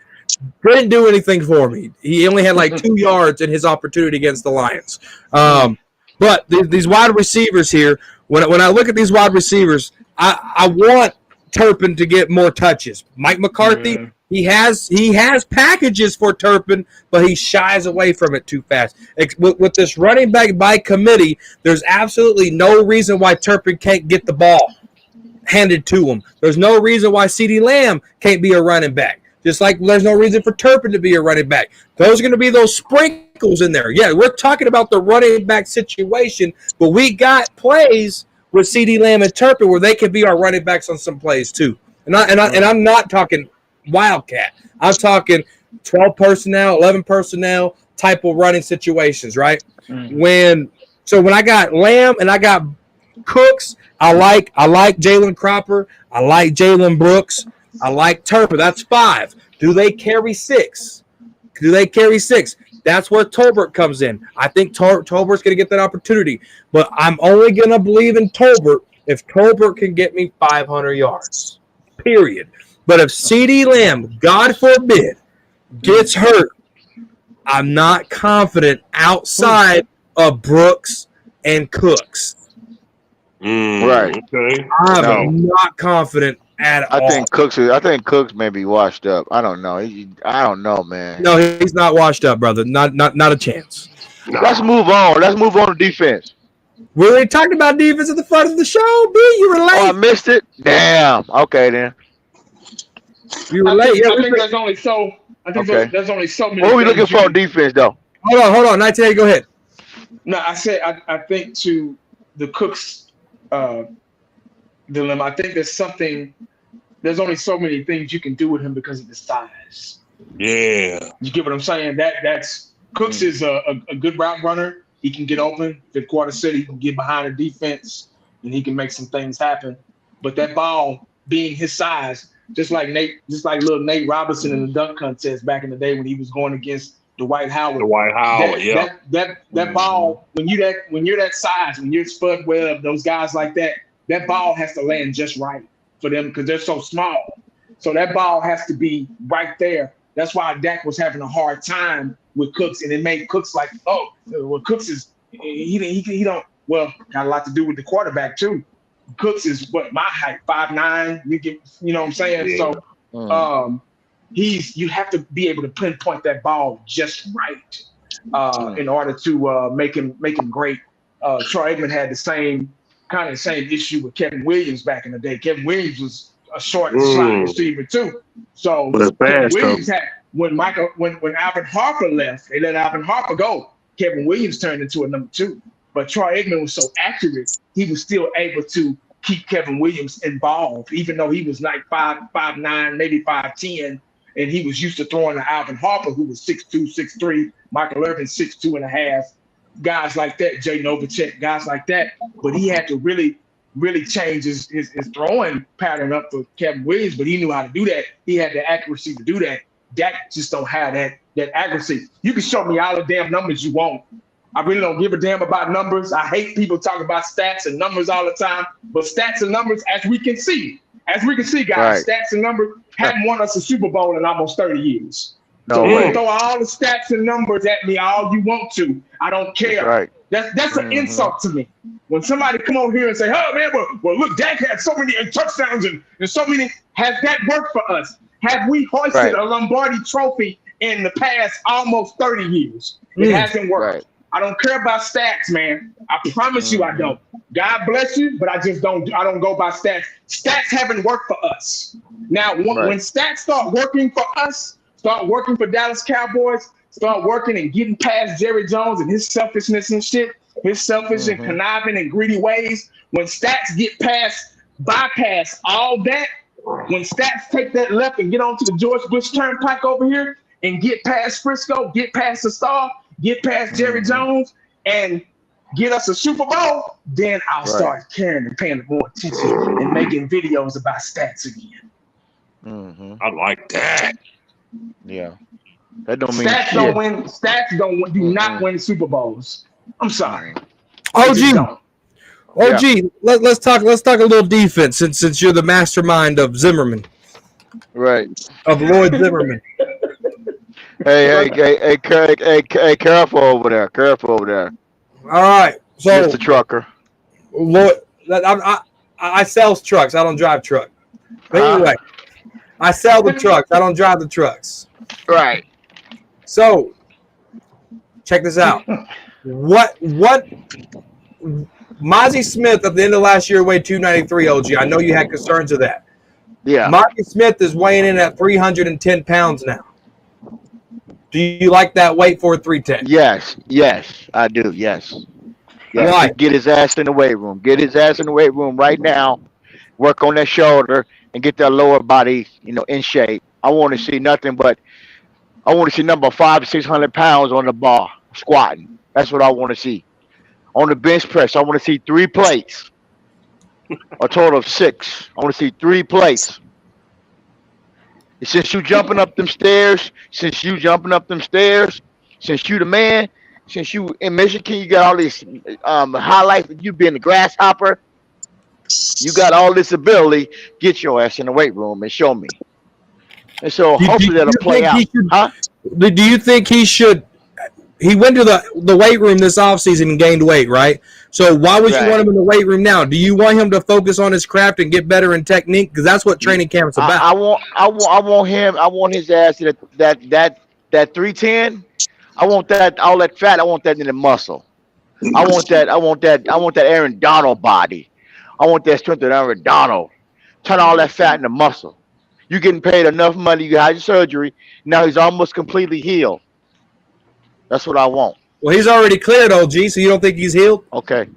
Didn't do anything for me. He only had like 2 yards in his opportunity against the Lions. But these wide receivers here, when I look at these wide receivers, I want Turpin to get more touches. Mike McCarthy, he has packages for Turpin, but he shies away from it too fast. With this running back by committee, there's absolutely no reason why Turpin can't get the ball handed to him. There's no reason why CeeDee Lamb can't be a running back. Just like there's no reason for Turpin to be a running back. Those are going to be those sprinkles in there. Yeah, we're talking about the running back situation, but we got plays with CeeDee Lamb and Turpin where they can be our running backs on some plays too. And I'm not talking Wildcat. I'm talking 12 personnel, 11 personnel type of running situations, right? When I got Lamb and I got Cooks, I like Jalen Cropper. I like Jalen Brooks. I like Turpin. That's 5. Do they carry 6? That's where Tolbert comes in. I think Tolbert's going to get that opportunity. But I'm only going to believe in Tolbert if Tolbert can get me 500 yards, period. But if CeeDee Lamb, God forbid, gets hurt, I'm not confident outside of Brooks and Cooks. Right. Okay. I'm not confident at all. I think Cooks may be washed up. I don't know. I don't know, man. No, he's not washed up, brother. Not a chance. Let's move on. Let's move on to defense. We already talked about defense at the front of the show, B. You were late. Oh, I missed it. Damn. Okay then. You were late. I think there's only so. I think there's only so many. What are we looking for on defense, though? Hold on. 1980, go ahead. No, I said I think to the Cooks dilemma. I think there's only so many things you can do with him because of the size. Yeah. You get what I'm saying? That's Cooks is a good route runner. He can get open. Fifth quarter city, he can get behind the defense and he can make some things happen. But that ball being his size, just like little Nate Robinson in the dunk contest back in the day when he was going against Dwight Howard. That ball, when you're that size, when you're Spud Webb, those guys like that ball has to land just right for them because they're so small. So that ball has to be right there. That's why Dak was having a hard time with Cooks, and it made Cooks like, Cooks is he don't got a lot to do with the quarterback too. Cooks is my height, 5'9". You know what I'm saying? Yeah. So you have to be able to pinpoint that ball just right in order to make him great. Troy Aikman had the same issue with Kevin Williams back in the day. Kevin Williams was a short and slot receiver too. So Kevin Williams had when Alvin Harper left, they let Alvin Harper go. Kevin Williams turned into a number 2. But Troy Aikman was so accurate, he was still able to keep Kevin Williams involved, even though he was like 5'9", maybe 5'10", and he was used to throwing to Alvin Harper, who was 6'2", 6'3", Michael Irvin 6'2.5", guys like that, Jay Novacek, guys like that. But he had to really change his throwing pattern up for Kevin Williams, but he knew how to do that. He had the accuracy to do that. Dak just don't have that accuracy. You can show me all the damn numbers you want. I really don't give a damn about numbers. I hate people talking about stats and numbers all the time. But stats and numbers, as we can see, guys, right. Stats and numbers haven't won us a Super Bowl in almost 30 years. So you can throw all the stats and numbers at me all you want to. I don't care. That's right. That's an insult to me. When somebody come over here and say, "Oh man, well look, Dak had so many touchdowns and so many," has that worked for us? Have we hoisted a Lombardi trophy in the past almost 30 years? It hasn't worked. Right. I don't care about stats, man. I promise you I don't. God bless you, but I don't go by stats. Stats haven't worked for us. Now, when stats start working for us, start working for Dallas Cowboys, start working and getting past Jerry Jones and his selfishness and shit, his selfish and conniving and greedy ways, when stats bypass all that, when stats take that left and get onto the George Bush Turnpike over here and get past Frisco, get past the Star, get past Jerry Jones, and get us a Super Bowl, then I'll start caring and paying more attention and making videos about stats again. Mm-hmm. I like that. Yeah. That don't mean Stats shit. don't win. Stats don't win, do not Mm-mm. win Super Bowls. I'm sorry. Mm-mm. They just OG, don't. Yeah. OG. Let's talk a little defense since you're the mastermind of Zimmerman, Right. of Lloyd Zimmerman. Hey, careful over there. Careful over there, All right, so Mr. Trucker. Lloyd, I sell trucks. I don't drive truck. But Huh? anyway, I sell the trucks. I don't drive the trucks. Right. So check this out. What Mozzie Smith at the end of last year weighed 293, OG. I know you had concerns of that. Yeah. Mozzie Smith is weighing in at 310 pounds now. Do you like that weight for a 310? Yes. Yes. I do. Yes. Yes. Why? Get his ass in the weight room. Get his ass in the weight room right now. Work on that shoulder and get that lower body, in shape. I want to see nothing but I want to see number 500 to 600 pounds on the bar squatting. That's what I want to see. On the bench press, I want to see 3 plates. A total of 6. I want to see 3 plates. Since you jumping up them stairs, since you the man, since you in Michigan, you got all these highlights. You being the grasshopper, you got all this ability. Get your ass in the weight room and show me. And so Do hopefully that'll you play think out. he should? Huh? Do you think he should? He went to the weight room this offseason and gained weight, right? So why would you Right. want him in the weight room now? Do you want him to focus on his craft and get better in technique? Because that's what training camp's about. I want him. I want his ass to that 310. I want that all that fat. I want that in the muscle. I want that. I want that Aaron Donald body. I want that strength of Aaron Donald. Turn all that fat into muscle. You getting paid enough money. You had your surgery. Now he's almost completely healed. That's what I want. Well, he's already cleared, OG, so you don't think he's healed? Okay.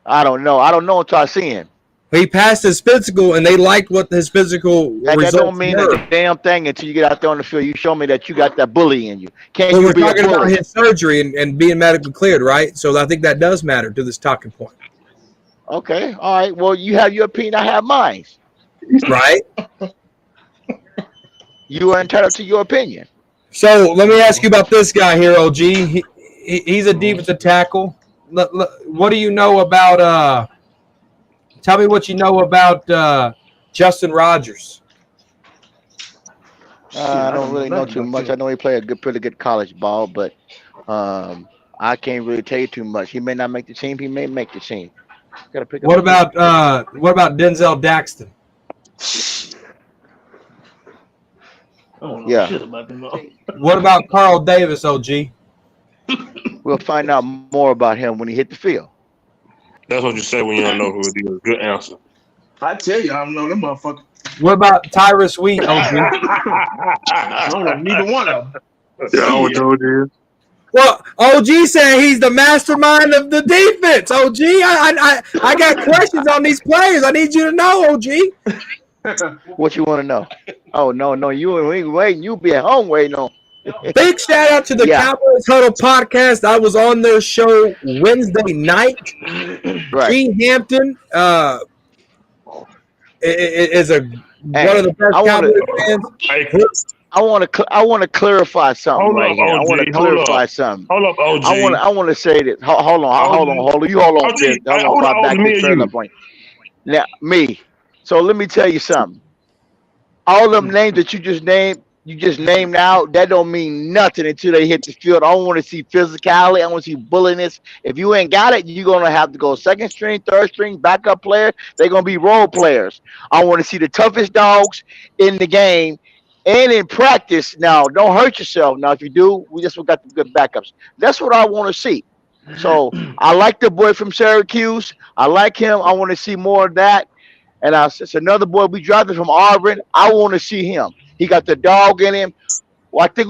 I don't know. I don't know until I see him. He passed his physical, and they liked what his physical That results don't mean were. a damn thing until you get out there on the field. You show me that you got that bully in you. Can But you we're be a talking about bully? his surgery and being medically cleared, right? So I think that does matter to this talking point, Okay. All right. Well, you have your opinion. I have mine. right? You are entitled to your opinion. So let me ask you about this guy here, OG. He's a defensive tackle. What do you know about? Tell me what you know about Justin Rogers. I don't really know too much. I know he played pretty good college ball, but I can't really tell you too much. He may not make the team. He may make the team. Gotta pick up. What about Denzel Daxton? Yeah. What about Carl Davis, OG? We'll find out more about him when he hit the field. That's what you say when you don't know who it is. Good answer. I tell you, I don't know them motherfuckers. What about Tyrus Wheat, OG? I don't know neither one of them. Yeah, I would know it is. Well, OG said he's the mastermind of the defense. OG, I got questions on these players. I need you to know, OG. What you want to know? Oh no, you ain't waiting. You be at home waiting on. Big shout out to the Yeah. Cowboys Huddle podcast. I was on their show Wednesday night. Right. Gene Hampton is one of the best I wanna- Cowboys fans. Hey, I want to clarify something Hold right up, here. I OG, want to hold clarify up. something. hold up, OG. I want to say this. Hold on. You hold on, OG, Fitz. Hold hold on, on, back me this and further you. point. Now, me. So let me tell you something. All them names that you just named out, that don't mean nothing until they hit the field. I want to see physicality. I want to see bulliness. If you ain't got it, you're gonna have to go second string, third string, backup player. They're gonna be role players. I want to see the toughest dogs in the game and in practice. Now, don't hurt yourself. Now, if you do, we just got the good backups. That's what I want to see. So I like the boy from Syracuse. I like him. I want to see more of that. And it's another boy we drafted from Auburn. I want to see him. He got the dog in him. Well, I think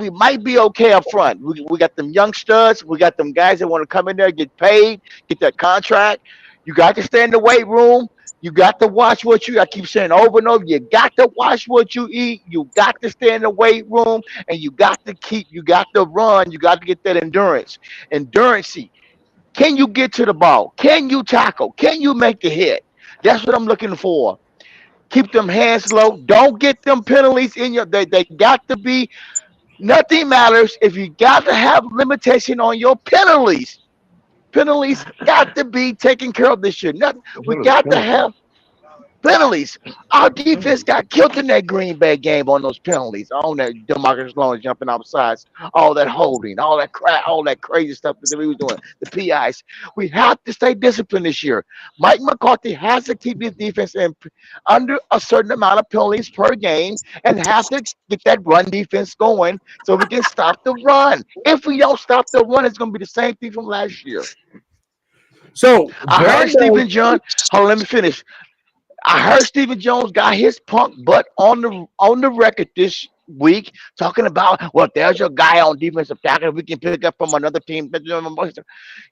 we might be okay up front. We got them young studs. We got them guys that want to come in there, get paid, get that contract. You got to stay in the weight room. You got to watch what I keep saying over and over. You got to watch what you eat. You got to stay in the weight room, and you got to run. You got to get that endurance. Endurance. Can you get to the ball? Can you tackle? Can you make the hit? That's what I'm looking for. Keep them hands low. Don't get them penalties in your. They got to be. Nothing matters if you got to have limitation on your penalties. Penalties got to be taken care of this year. We got to have penalties. Our defense got killed in that Green Bay game on those penalties. On that Demarcus Lawrence jumping off sides, all that holding, all that crap, all that crazy stuff that we were doing. The PIs. We have to stay disciplined this year. Mike McCarthy has to keep his defense under a certain amount of penalties per game and have to get that run defense going so we can stop the run. If we don't stop the run, it's going to be the same thing from last year. So I heard Stephen John. Hold on, let me finish. I heard Stephen Jones got his punk butt on the record this week talking about, well, there's your guy on defensive tackle we can pick up from another team.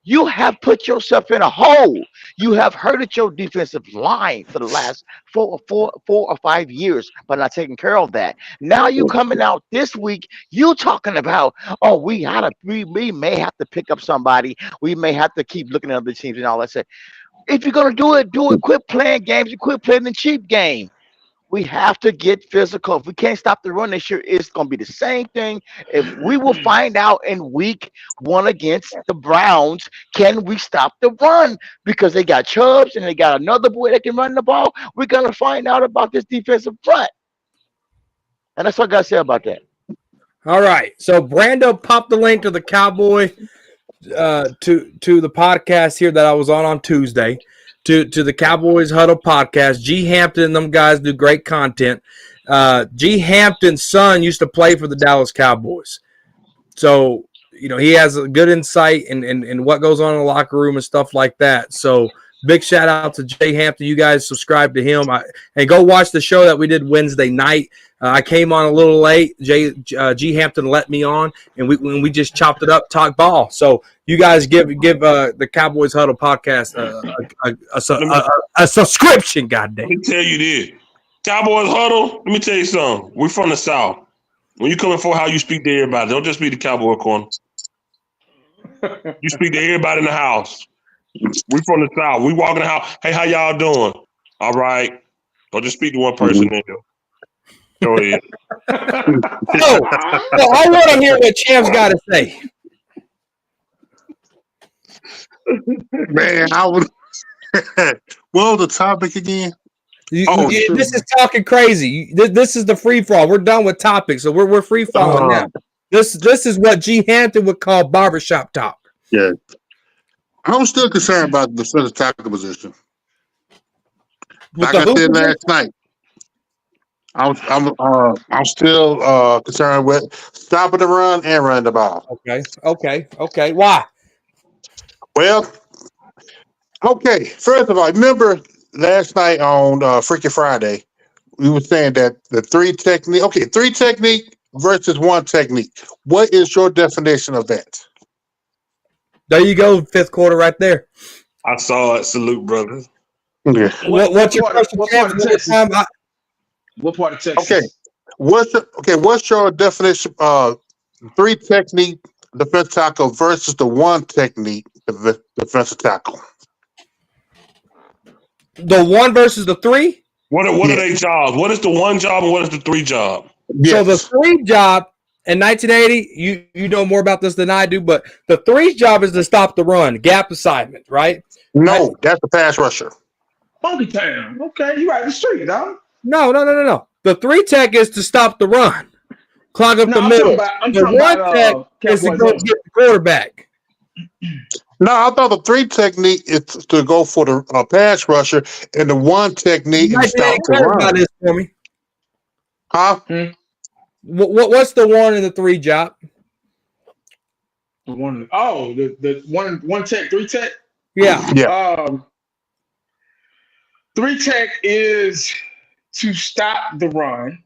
You have put yourself in a hole. You have hurted your defensive line for the last four or 5 years by not taking care of that. Now you coming out this week, you talking about, oh, we may have to pick up somebody. We may have to keep looking at other teams and all that stuff. If you're gonna do it, do it. Quit playing games. You quit playing the cheap game. We have to get physical. If we can't stop the run this year, it's gonna be the same thing. If we will find out in week 1 against the Browns, can we stop the run? Because they got Chubbs and they got another boy that can run the ball. We're gonna find out about this defensive front. And that's what I gotta say about that. All right. So Brando popped the link to the Cowboy to the podcast here that I was on Tuesday, to the Cowboys Huddle podcast. G Hampton and them guys do great content. G Hampton's son used to play for the Dallas Cowboys, so he has a good insight in what goes on in the locker room and stuff like that. So big shout out to Jay Hampton. You guys subscribe to him and go watch the show that we did Wednesday night. I came on a little late. G Hampton let me on, and we just chopped it up, talk ball. So you guys give the Cowboys Huddle podcast a subscription. Goddamn. Let me tell you this, Cowboys Huddle. Let me tell you something. We're from the South. When you coming for how you speak to everybody, don't just speak to Cowboy Corner. You speak to everybody in the house. We from the South. We walk in the house. Hey, how y'all doing? All right. Don't just speak to one person. Go ahead. So I want to hear what Champ's got to say. Man, I would. What was the topic again? This is talking crazy. This is the free fall. We're done with topics, so we're free falling now. This is what G Hampton would call barbershop talk. Yeah, I'm still concerned about the defensive tackle position. Like I said last night, I'm still concerned with stopping the run and running the ball. Okay. Why? Well, okay. First of all, remember last night on Freaky Friday, we were saying that the three technique versus one technique. What is your definition of that? There you go, fifth quarter right there. I saw it. Salute, brother. Okay. What's your first What part of Texas? Okay. What's your definition? Three technique defensive tackle versus the one technique defensive tackle. The one versus the three? What are their jobs? What is the one job and what is the three job? Yes. So the three job in 1980, you know more about this than I do, but the three job is to stop the run, gap assignment, right? No, that's the pass rusher. Funky Town. Okay, you right in the street, dog. No. The three tech is to stop the run, clog up the middle. The one tech is to go get the quarterback. No, I thought the three technique is to go for the pass rusher, and the one technique is to stop the run. This for me. Huh? What's the one and the three job? The one tech, three tech. Yeah. Three tech is to stop the run.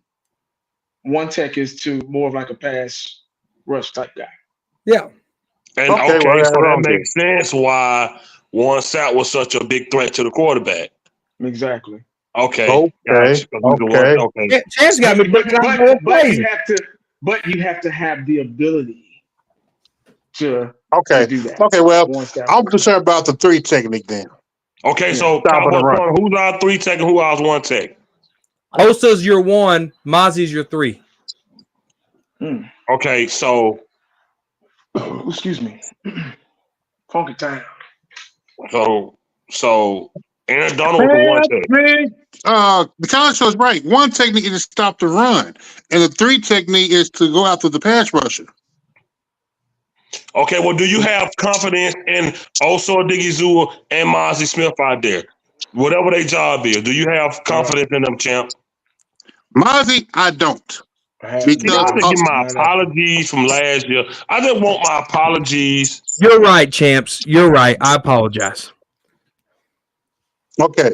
One tech is to more of like a pass rush type guy. Yeah. And so that makes sense why Warren Sapp was such a big threat to the quarterback. Exactly. Okay. Chance got me but you have to have the ability to do that. Okay, well, I'm concerned about the three technique then. Okay, so who's our three tech and who our one tech? Osa's your 1, Mozzie's your 3. Okay, so Excuse me. Funky time. So Aaron Donald was the one tech. Man, the college show is right. One technique is to stop the run, and the 3 technique is to go after the pass rusher. Okay, well, do you have confidence in Oso Odigizua and Mozzie Smith out there? Whatever their job is, do you have confidence in them, champ? Mozzie, I don't. See, I have to give my apologies from last year. I just want my apologies. You're right, champs. You're right. I apologize. Okay.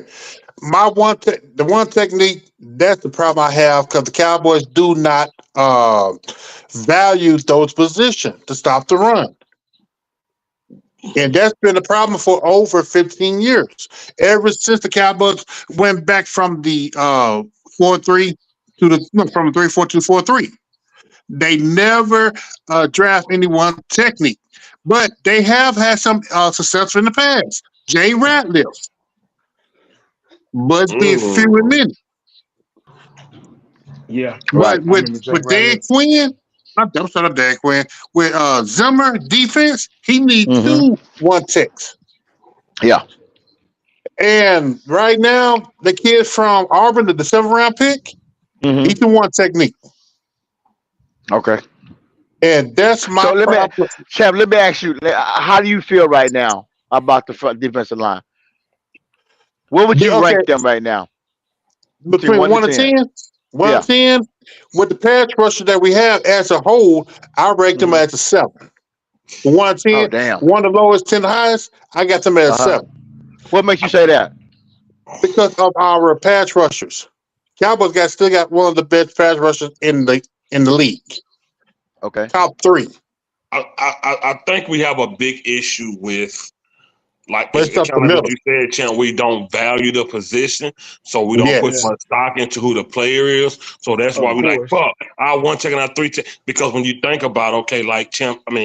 The one technique, that's the problem I have because the Cowboys do not value those positions to stop the run. And that's been a problem for over 15 years. Ever since the Cowboys went back from the 4-3 to from the 3-4 to 4-3. They never draft any one technique. But they have had some success in the past. Jay Ratliff. But it's been few and many. Yeah. But with Dan Quinn, I'm sorry, Dan Quinn. With Zimmer defense, he needs 2 one techs. Yeah. And right now, the kid from Auburn, the 7th round pick, he's the one technique. Okay. And that's my problem. Champ, let me ask you, how do you feel right now about the front defensive line? What would you rank them right now? Between 1 and 10? 1 and 10, with the pass rusher that we have as a whole, I rank them as a 7. 1 and 10, oh, damn. 1 the lowest, 10 the highest, I got them as a 7. What makes you say that? Because of our pass rushers. Cowboys still got one of the best pass rushers in the league. Okay. Top 3. I think we have a big issue with, like But it's kind of what you said, Champ. We don't value the position, so we don't put much stock into who the player is. So that's why we like, fuck, I 1 check and I 3 check. Because when you think about, okay, like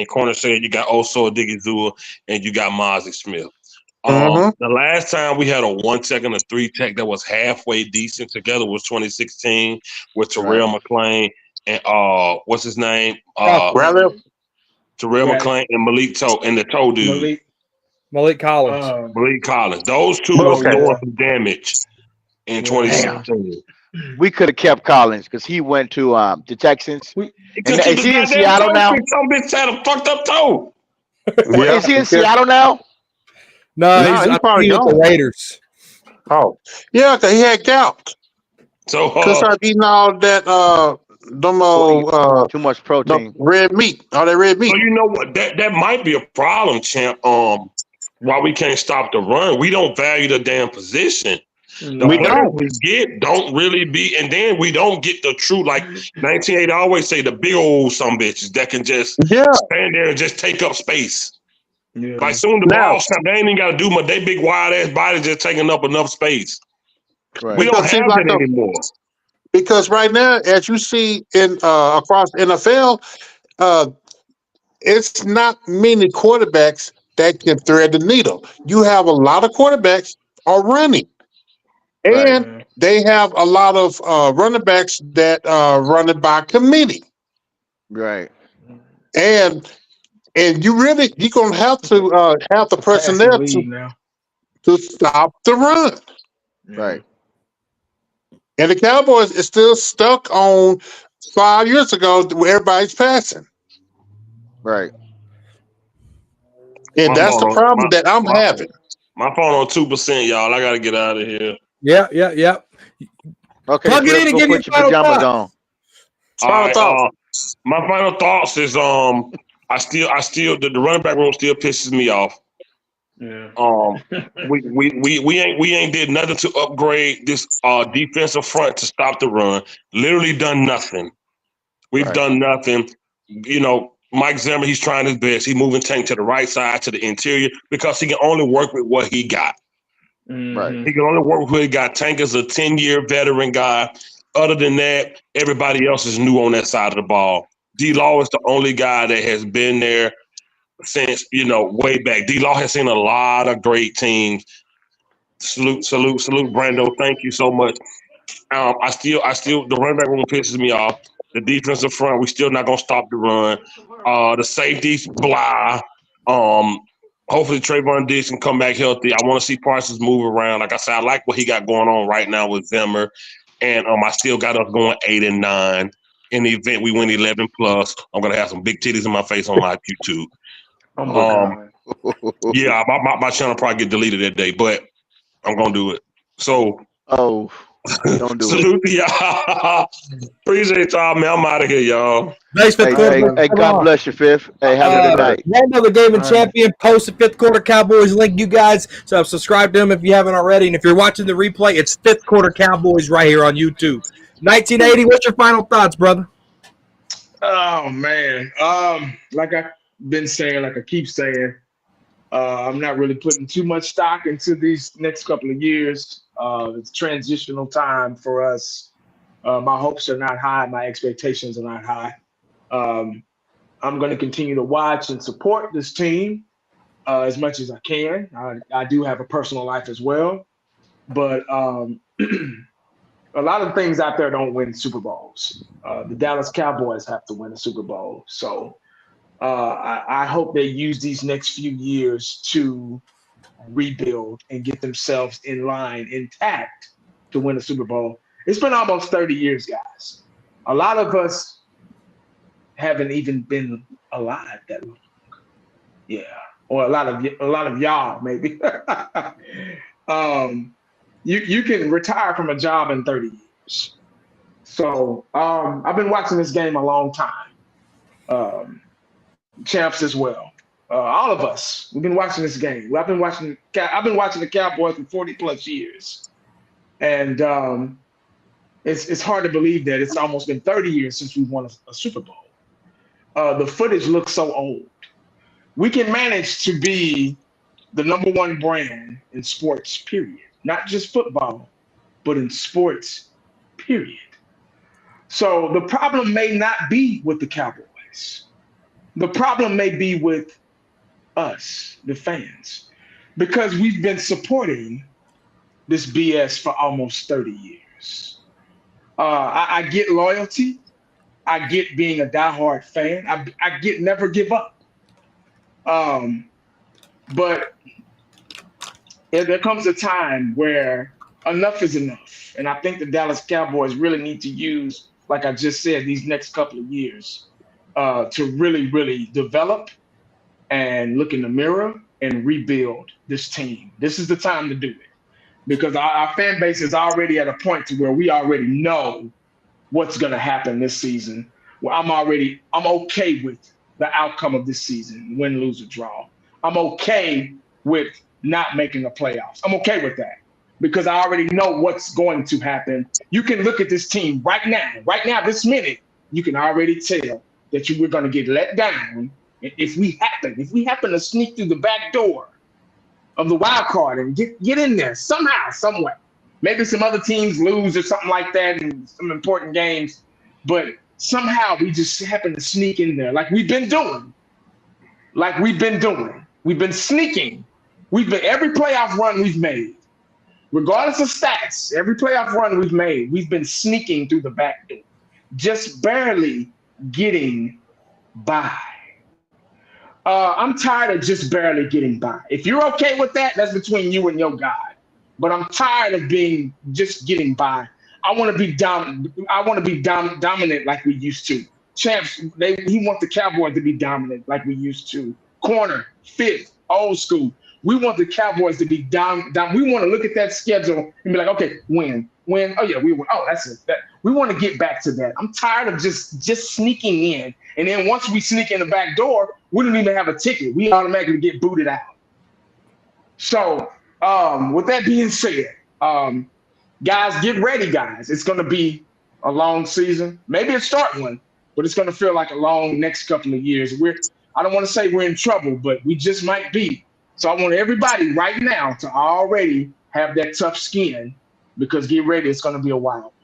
Corner said, you got Oso Odigizua and you got Mozzie Smith. The last time we had a 1 check and a 3 check that was halfway decent together was 2016 with Terrell McClain and what's his name? Terrell McClain and the toe dude. Malik Collins. Malik Collins. Those 2 was doing some damage in 2016. We could have kept Collins because he went to the Texans. Is he in Seattle now? Some bitch had a fucked up toe. Is he in Seattle now? No, he's probably with the Raiders. Oh, yeah, because he had gout. So because I eating all that too much protein, red meat, all that red meat. So you know what? That might be a problem, champ. Why we can't stop the run? We don't value the damn position. The players we get don't really be, and then we don't get the true, like 1980 always say, the big old some bitches that can just stand there and just take up space. Yeah. Like soon the ball snap, they ain't even got to do much. They big wide ass body just taking up enough space. Right. We don't have that anymore. Because right now, as you see in across the NFL, it's not many quarterbacks that can thread the needle. You have a lot of quarterbacks are running. And they have a lot of running backs that are running by committee. Right. And you're gonna have to have the personnel to stop the run. Right. And the Cowboys is still stuck on 5 years ago where everybody's passing. Right. And that's the problem that I'm having. My phone on 2%, y'all. I gotta get out of here. Yeah. Okay. Plug it in and give me your pajamas on. Final thoughts. My final thoughts is I still the running back room still pisses me off. Yeah. We ain't did nothing to upgrade this defensive front to stop the run. Literally done nothing. We've done nothing. You know, Mike Zimmer, he's trying his best. He's moving Tank to the right side, to the interior, because he can only work with what he got. Right. He can only work with what he got. Tank is a 10-year veteran guy. Other than that, everybody else is new on that side of the ball. D-Law is the only guy that has been there since, way back. D-Law has seen a lot of great teams. Salute, Brando. Thank you so much. I still, the running back room pisses me off. The defensive front, we still not gonna stop the run. The safeties, blah. Hopefully Trayvon Diggs can come back healthy. I want to see Parsons move around. Like I said, I like what he got going on right now with Zimmer, and I still got us going 8-9. In the event we win 11 plus, I'm gonna have some big titties in my face on live YouTube. Oh my God. Yeah, my channel probably get deleted that day, but I'm gonna do it. So, Oh, don't do it. salute to y'all. Appreciate y'all, man. I'm out of here, y'all. Thanks, fifth quarter. Hey, God bless you, Fifth. Hey, have a good night. Randall, the gaming champion, posted fifth quarter Cowboys link. You guys, so subscribe to him if you haven't already. And if you're watching the replay, it's fifth quarter Cowboys right here on YouTube. 1980. What's your final thoughts, brother? Oh man. Like I've been saying, like I keep saying, I'm not really putting too much stock into these next couple of years. It's transitional time for us. My hopes are not high. My expectations are not high. I'm going to continue to watch and support this team as much as I can. I do have a personal life as well, but a lot of things out there don't win Super Bowls. The Dallas Cowboys have to win a Super Bowl. So I hope they use these next few years to rebuild and get themselves in line intact to win a Super Bowl. It's been almost 30 years, guys. A lot of us haven't even been alive that long. Yeah, or a lot of y'all maybe. You can retire from a job in 30 years. So I've been watching this game a long time. Champs as well. All of us, we've been watching this game. I've been watching the Cowboys for 40 plus years, and it's hard to believe that it's almost been 30 years since we won a Super Bowl. The footage looks so old. We can manage to be the number one brand in sports, period. Not just football, but in sports, period. So the problem may not be with the Cowboys. The problem may be with us, the fans, because we've been supporting this BS for almost 30 years. I get loyalty. I get being a diehard fan. I get never give up. But there comes a time where enough is enough. And I think the Dallas Cowboys really need to use, like I just said, these next couple of years to really, really develop and look in the mirror and rebuild this team. This is the time to do it, because our fan base is already at a point to where we already know what's going to happen this season. Well, I'm okay with the outcome of this season, win, lose, or draw. I'm okay with not making the playoffs. I'm okay with that because I already know what's going to happen. You can look at this team right now, this minute, you can already tell that we're going to get let down if we happen to sneak through the back door of the wild card and get in there somehow, some way. Maybe some other teams lose or something like that in some important games, but somehow we just happen to sneak in there like we've been doing. We've been sneaking. Every playoff run we've made, regardless of stats, every playoff run we've made, we've been sneaking through the back door, just barely getting by. I'm tired of just barely getting by. If you're okay with that, that's between you and your God. But I'm tired of being just getting by. I want to be dominant. I want to be dominant like we used to. Champs, he wants the Cowboys to be dominant like we used to. Corner, fifth, old school. We want the Cowboys to be down. We want to look at that schedule and be like, okay, win. Oh yeah, we win. Oh, that's it. We want to get back to that. I'm tired of just sneaking in, and then once we sneak in the back door, we don't even have a ticket. We automatically get booted out. So, with that being said, guys, get ready, guys. It's going to be a long season, maybe a short one, but it's going to feel like a long next couple of years. I don't want to say we're in trouble, but we just might be. So I want everybody right now to already have that tough skin, because get ready, it's going to be a while.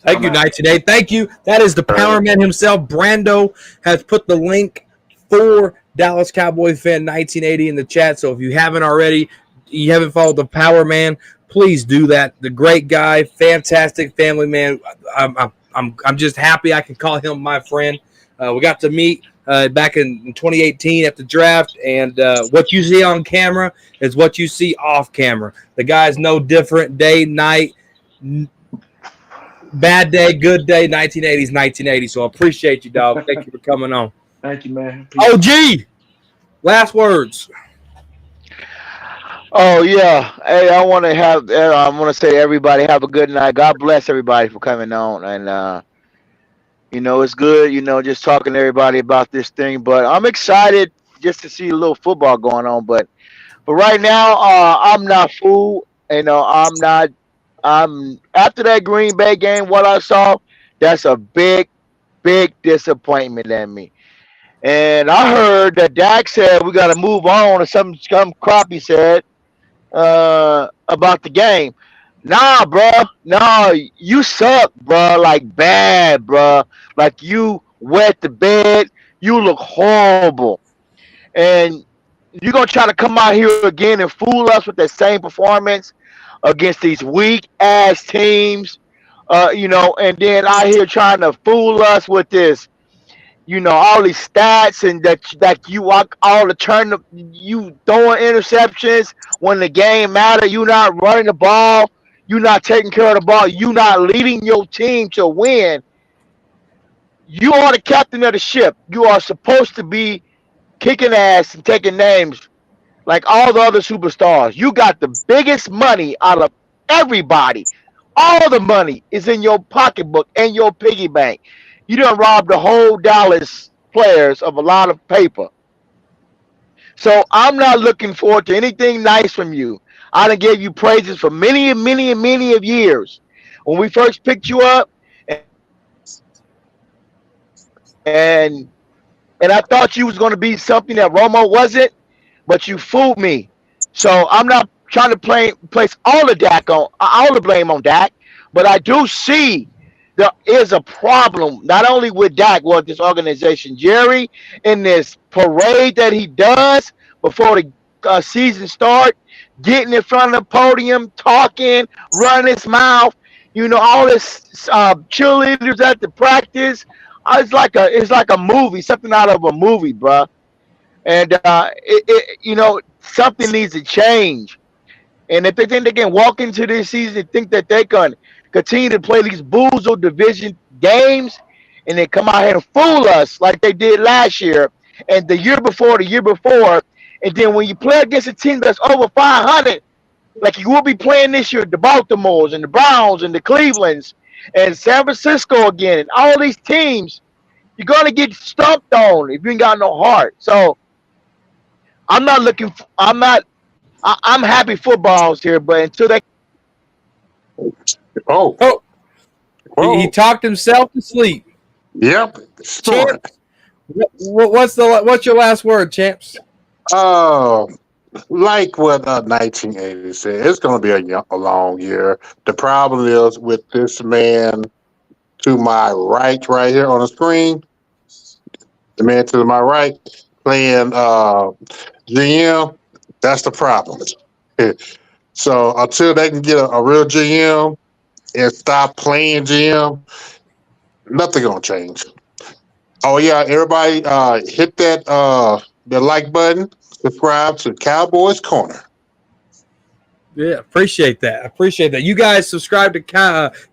Thank you, 1980. Thank you. That is the Power Man himself. Brando has put the link for Dallas Cowboys fan 1980 in the chat. So if you haven't already, you haven't followed the Power Man, please do that. The great guy, fantastic family man. I'm just happy I can call him my friend. We got to meet back in 2018 at the draft, and what you see on camera is what you see off camera. The guy's no different day, night, bad day, good day, 1980s, 1980. So I appreciate you, dog. Thank you for coming on. Thank you, man. Peace. OG, last words. Oh yeah. Hey, I want to say everybody have a good night. God bless everybody for coming on, and it's good, just talking to everybody about this thing. But I'm excited just to see a little football going on. But right now, I'm not fooled. I'm not. I'm after that Green Bay game. What I saw, that's a big, big disappointment in me. And I heard that Dak said we got to move on, or some crap he said about the game. Nah, bro. Nah, you suck, bro. Like bad, bro. Like you wet the bed. You look horrible. And you're gonna try to come out here again and fool us with that same performance against these weak ass teams. And then out here trying to fool us with this, all these stats and that you all the turn you throwing interceptions when the game matter. You not running the ball. You not taking care of the ball. You not leading your team to win. You are the captain of the ship. You are supposed to be kicking ass and taking names like all the other superstars. You got the biggest money out of everybody. All the money is in your pocketbook and your piggy bank. You done robbed the whole Dallas players of a lot of paper. So I'm not looking forward to anything nice from you. I done gave you praises for many and many and many of years. When we first picked you up, and I thought you was going to be something that Romo wasn't, but you fooled me. So I'm not trying to place all the blame on Dak, but I do see there is a problem not only with Dak, with this organization, Jerry, in this parade that he does before the season start, getting in front of the podium, talking, running his mouth, all this cheerleaders at the practice. It's like a movie, something out of a movie, bruh. And something needs to change. And if they think they can walk into this season and think that they can continue to play these boozled division games and then come out here and fool us like they did last year and the year before, and then when you play against a team that's over 500, like you will be playing this year, the Baltimores and the Browns and the Clevelands and San Francisco again, and all these teams, you're gonna get stumped on if you ain't got no heart. So I'm not looking. I'm happy football's here, but until they. Oh, He talked himself to sleep. Yep. Sure. What's your last word, champs? Like what 1980 said, it's going to be a long year. The problem is with this man to my right here on the screen, the man to my right playing GM, that's the problem. So until they can get a real GM and stop playing GM, nothing going to change. Oh, yeah, everybody hit that the like button. Subscribe to Cowboys Corner. Yeah, appreciate that. You guys subscribe to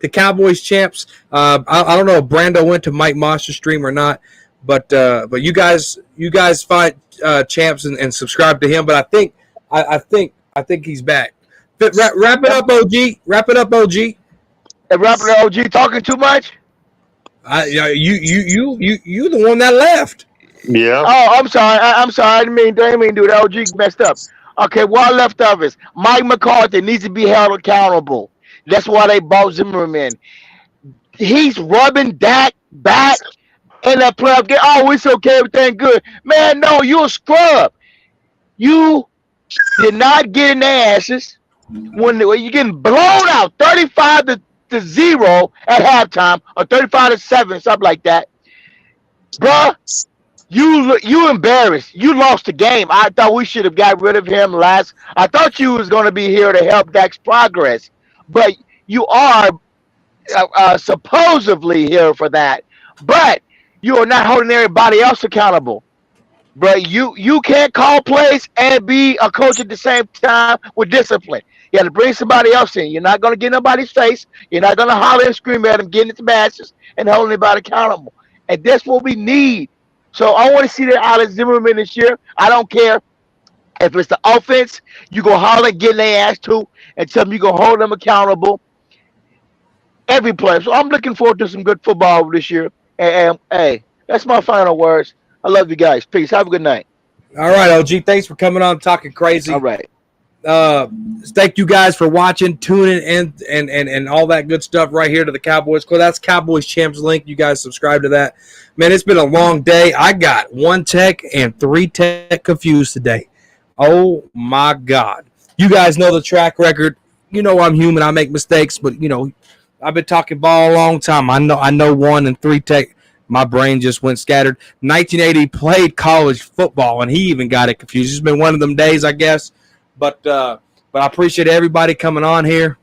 Cowboys Champs. I don't know if Brando went to Mike Monster's stream or not, but you guys find Champs and subscribe to him. But I think he's back. Wrap it up, OG. Wrap it up, OG. And wrap it up, OG. Talking too much? You the one that left. Yeah. Oh, I'm sorry. I didn't mean to do that. OG messed up. Okay, what left of us? Mike McCarthy needs to be held accountable. That's why they bought Zimmerman. He's rubbing Dak back in that playoff game. Oh, it's okay, everything good. Man, no, you're a scrub. You did not get in their asses when you're getting blown out 35 to 0 at halftime or 35 to 7, something like that. Bruh, You embarrassed. You lost the game. I thought we should have got rid of him last. I thought you was going to be here to help Dak's progress, but you are supposedly here for that. But you are not holding everybody else accountable. But you can't call plays and be a coach at the same time with discipline. You got to bring somebody else in. You're not going to get nobody's face. You're not going to holler and scream at them, getting its bashes and holding anybody accountable. And that's what we need. So I want to see that Alex Zimmerman this year. I don't care if it's the offense. You go holler and get their ass to, and tell them you go hold them accountable. Every player. So I'm looking forward to some good football this year. And hey, that's my final words. I love you guys. Peace. Have a good night. All right, OG. Thanks for coming on, talking crazy. All right. Thank you guys for watching, tuning in, and all that good stuff right here to the Cowboys Club. That's Cowboys Champs link. You guys subscribe to that. Man, it's been a long day. I got 1 tech and 3 tech confused today. Oh my God. You guys know the track record. You know I'm human. I make mistakes, but I've been talking ball a long time. I know 1 and 3 tech. My brain just went scattered. 1980 played college football, and he even got it confused. It's been one of them days, I guess. But I appreciate everybody coming on here.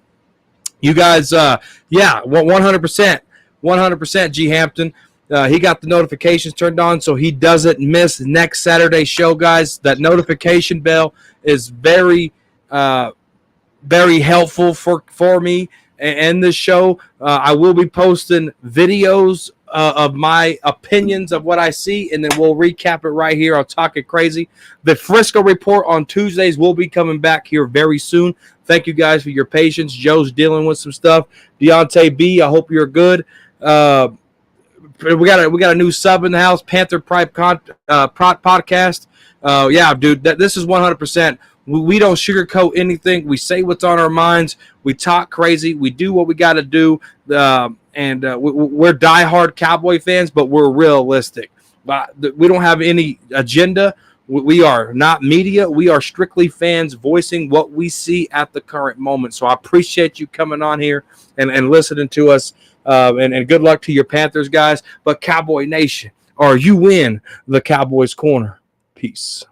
You guys, 100%, G Hampton. He got the notifications turned on so he doesn't miss next Saturday's show, guys. That notification bell is very, very helpful for me and this show. I will be posting videos of my opinions of what I see, and then we'll recap it right here on Talking Crazy. The Frisco Report on Tuesdays will be coming back here very soon. Thank you guys for your patience. Joe's dealing with some stuff. Deontay B, I hope you're good. We got a new sub in the house, Panther Pride Podcast. Yeah, dude, this is 100%. We don't sugarcoat anything. We say what's on our minds. We talk crazy. We do what we got to do. We're diehard Cowboy fans, but we're realistic. We don't have any agenda. We are not media. We are strictly fans voicing what we see at the current moment. So I appreciate you coming on here and listening to us. And good luck to your Panthers, guys. But Cowboy Nation, are you in the Cowboys corner? Peace.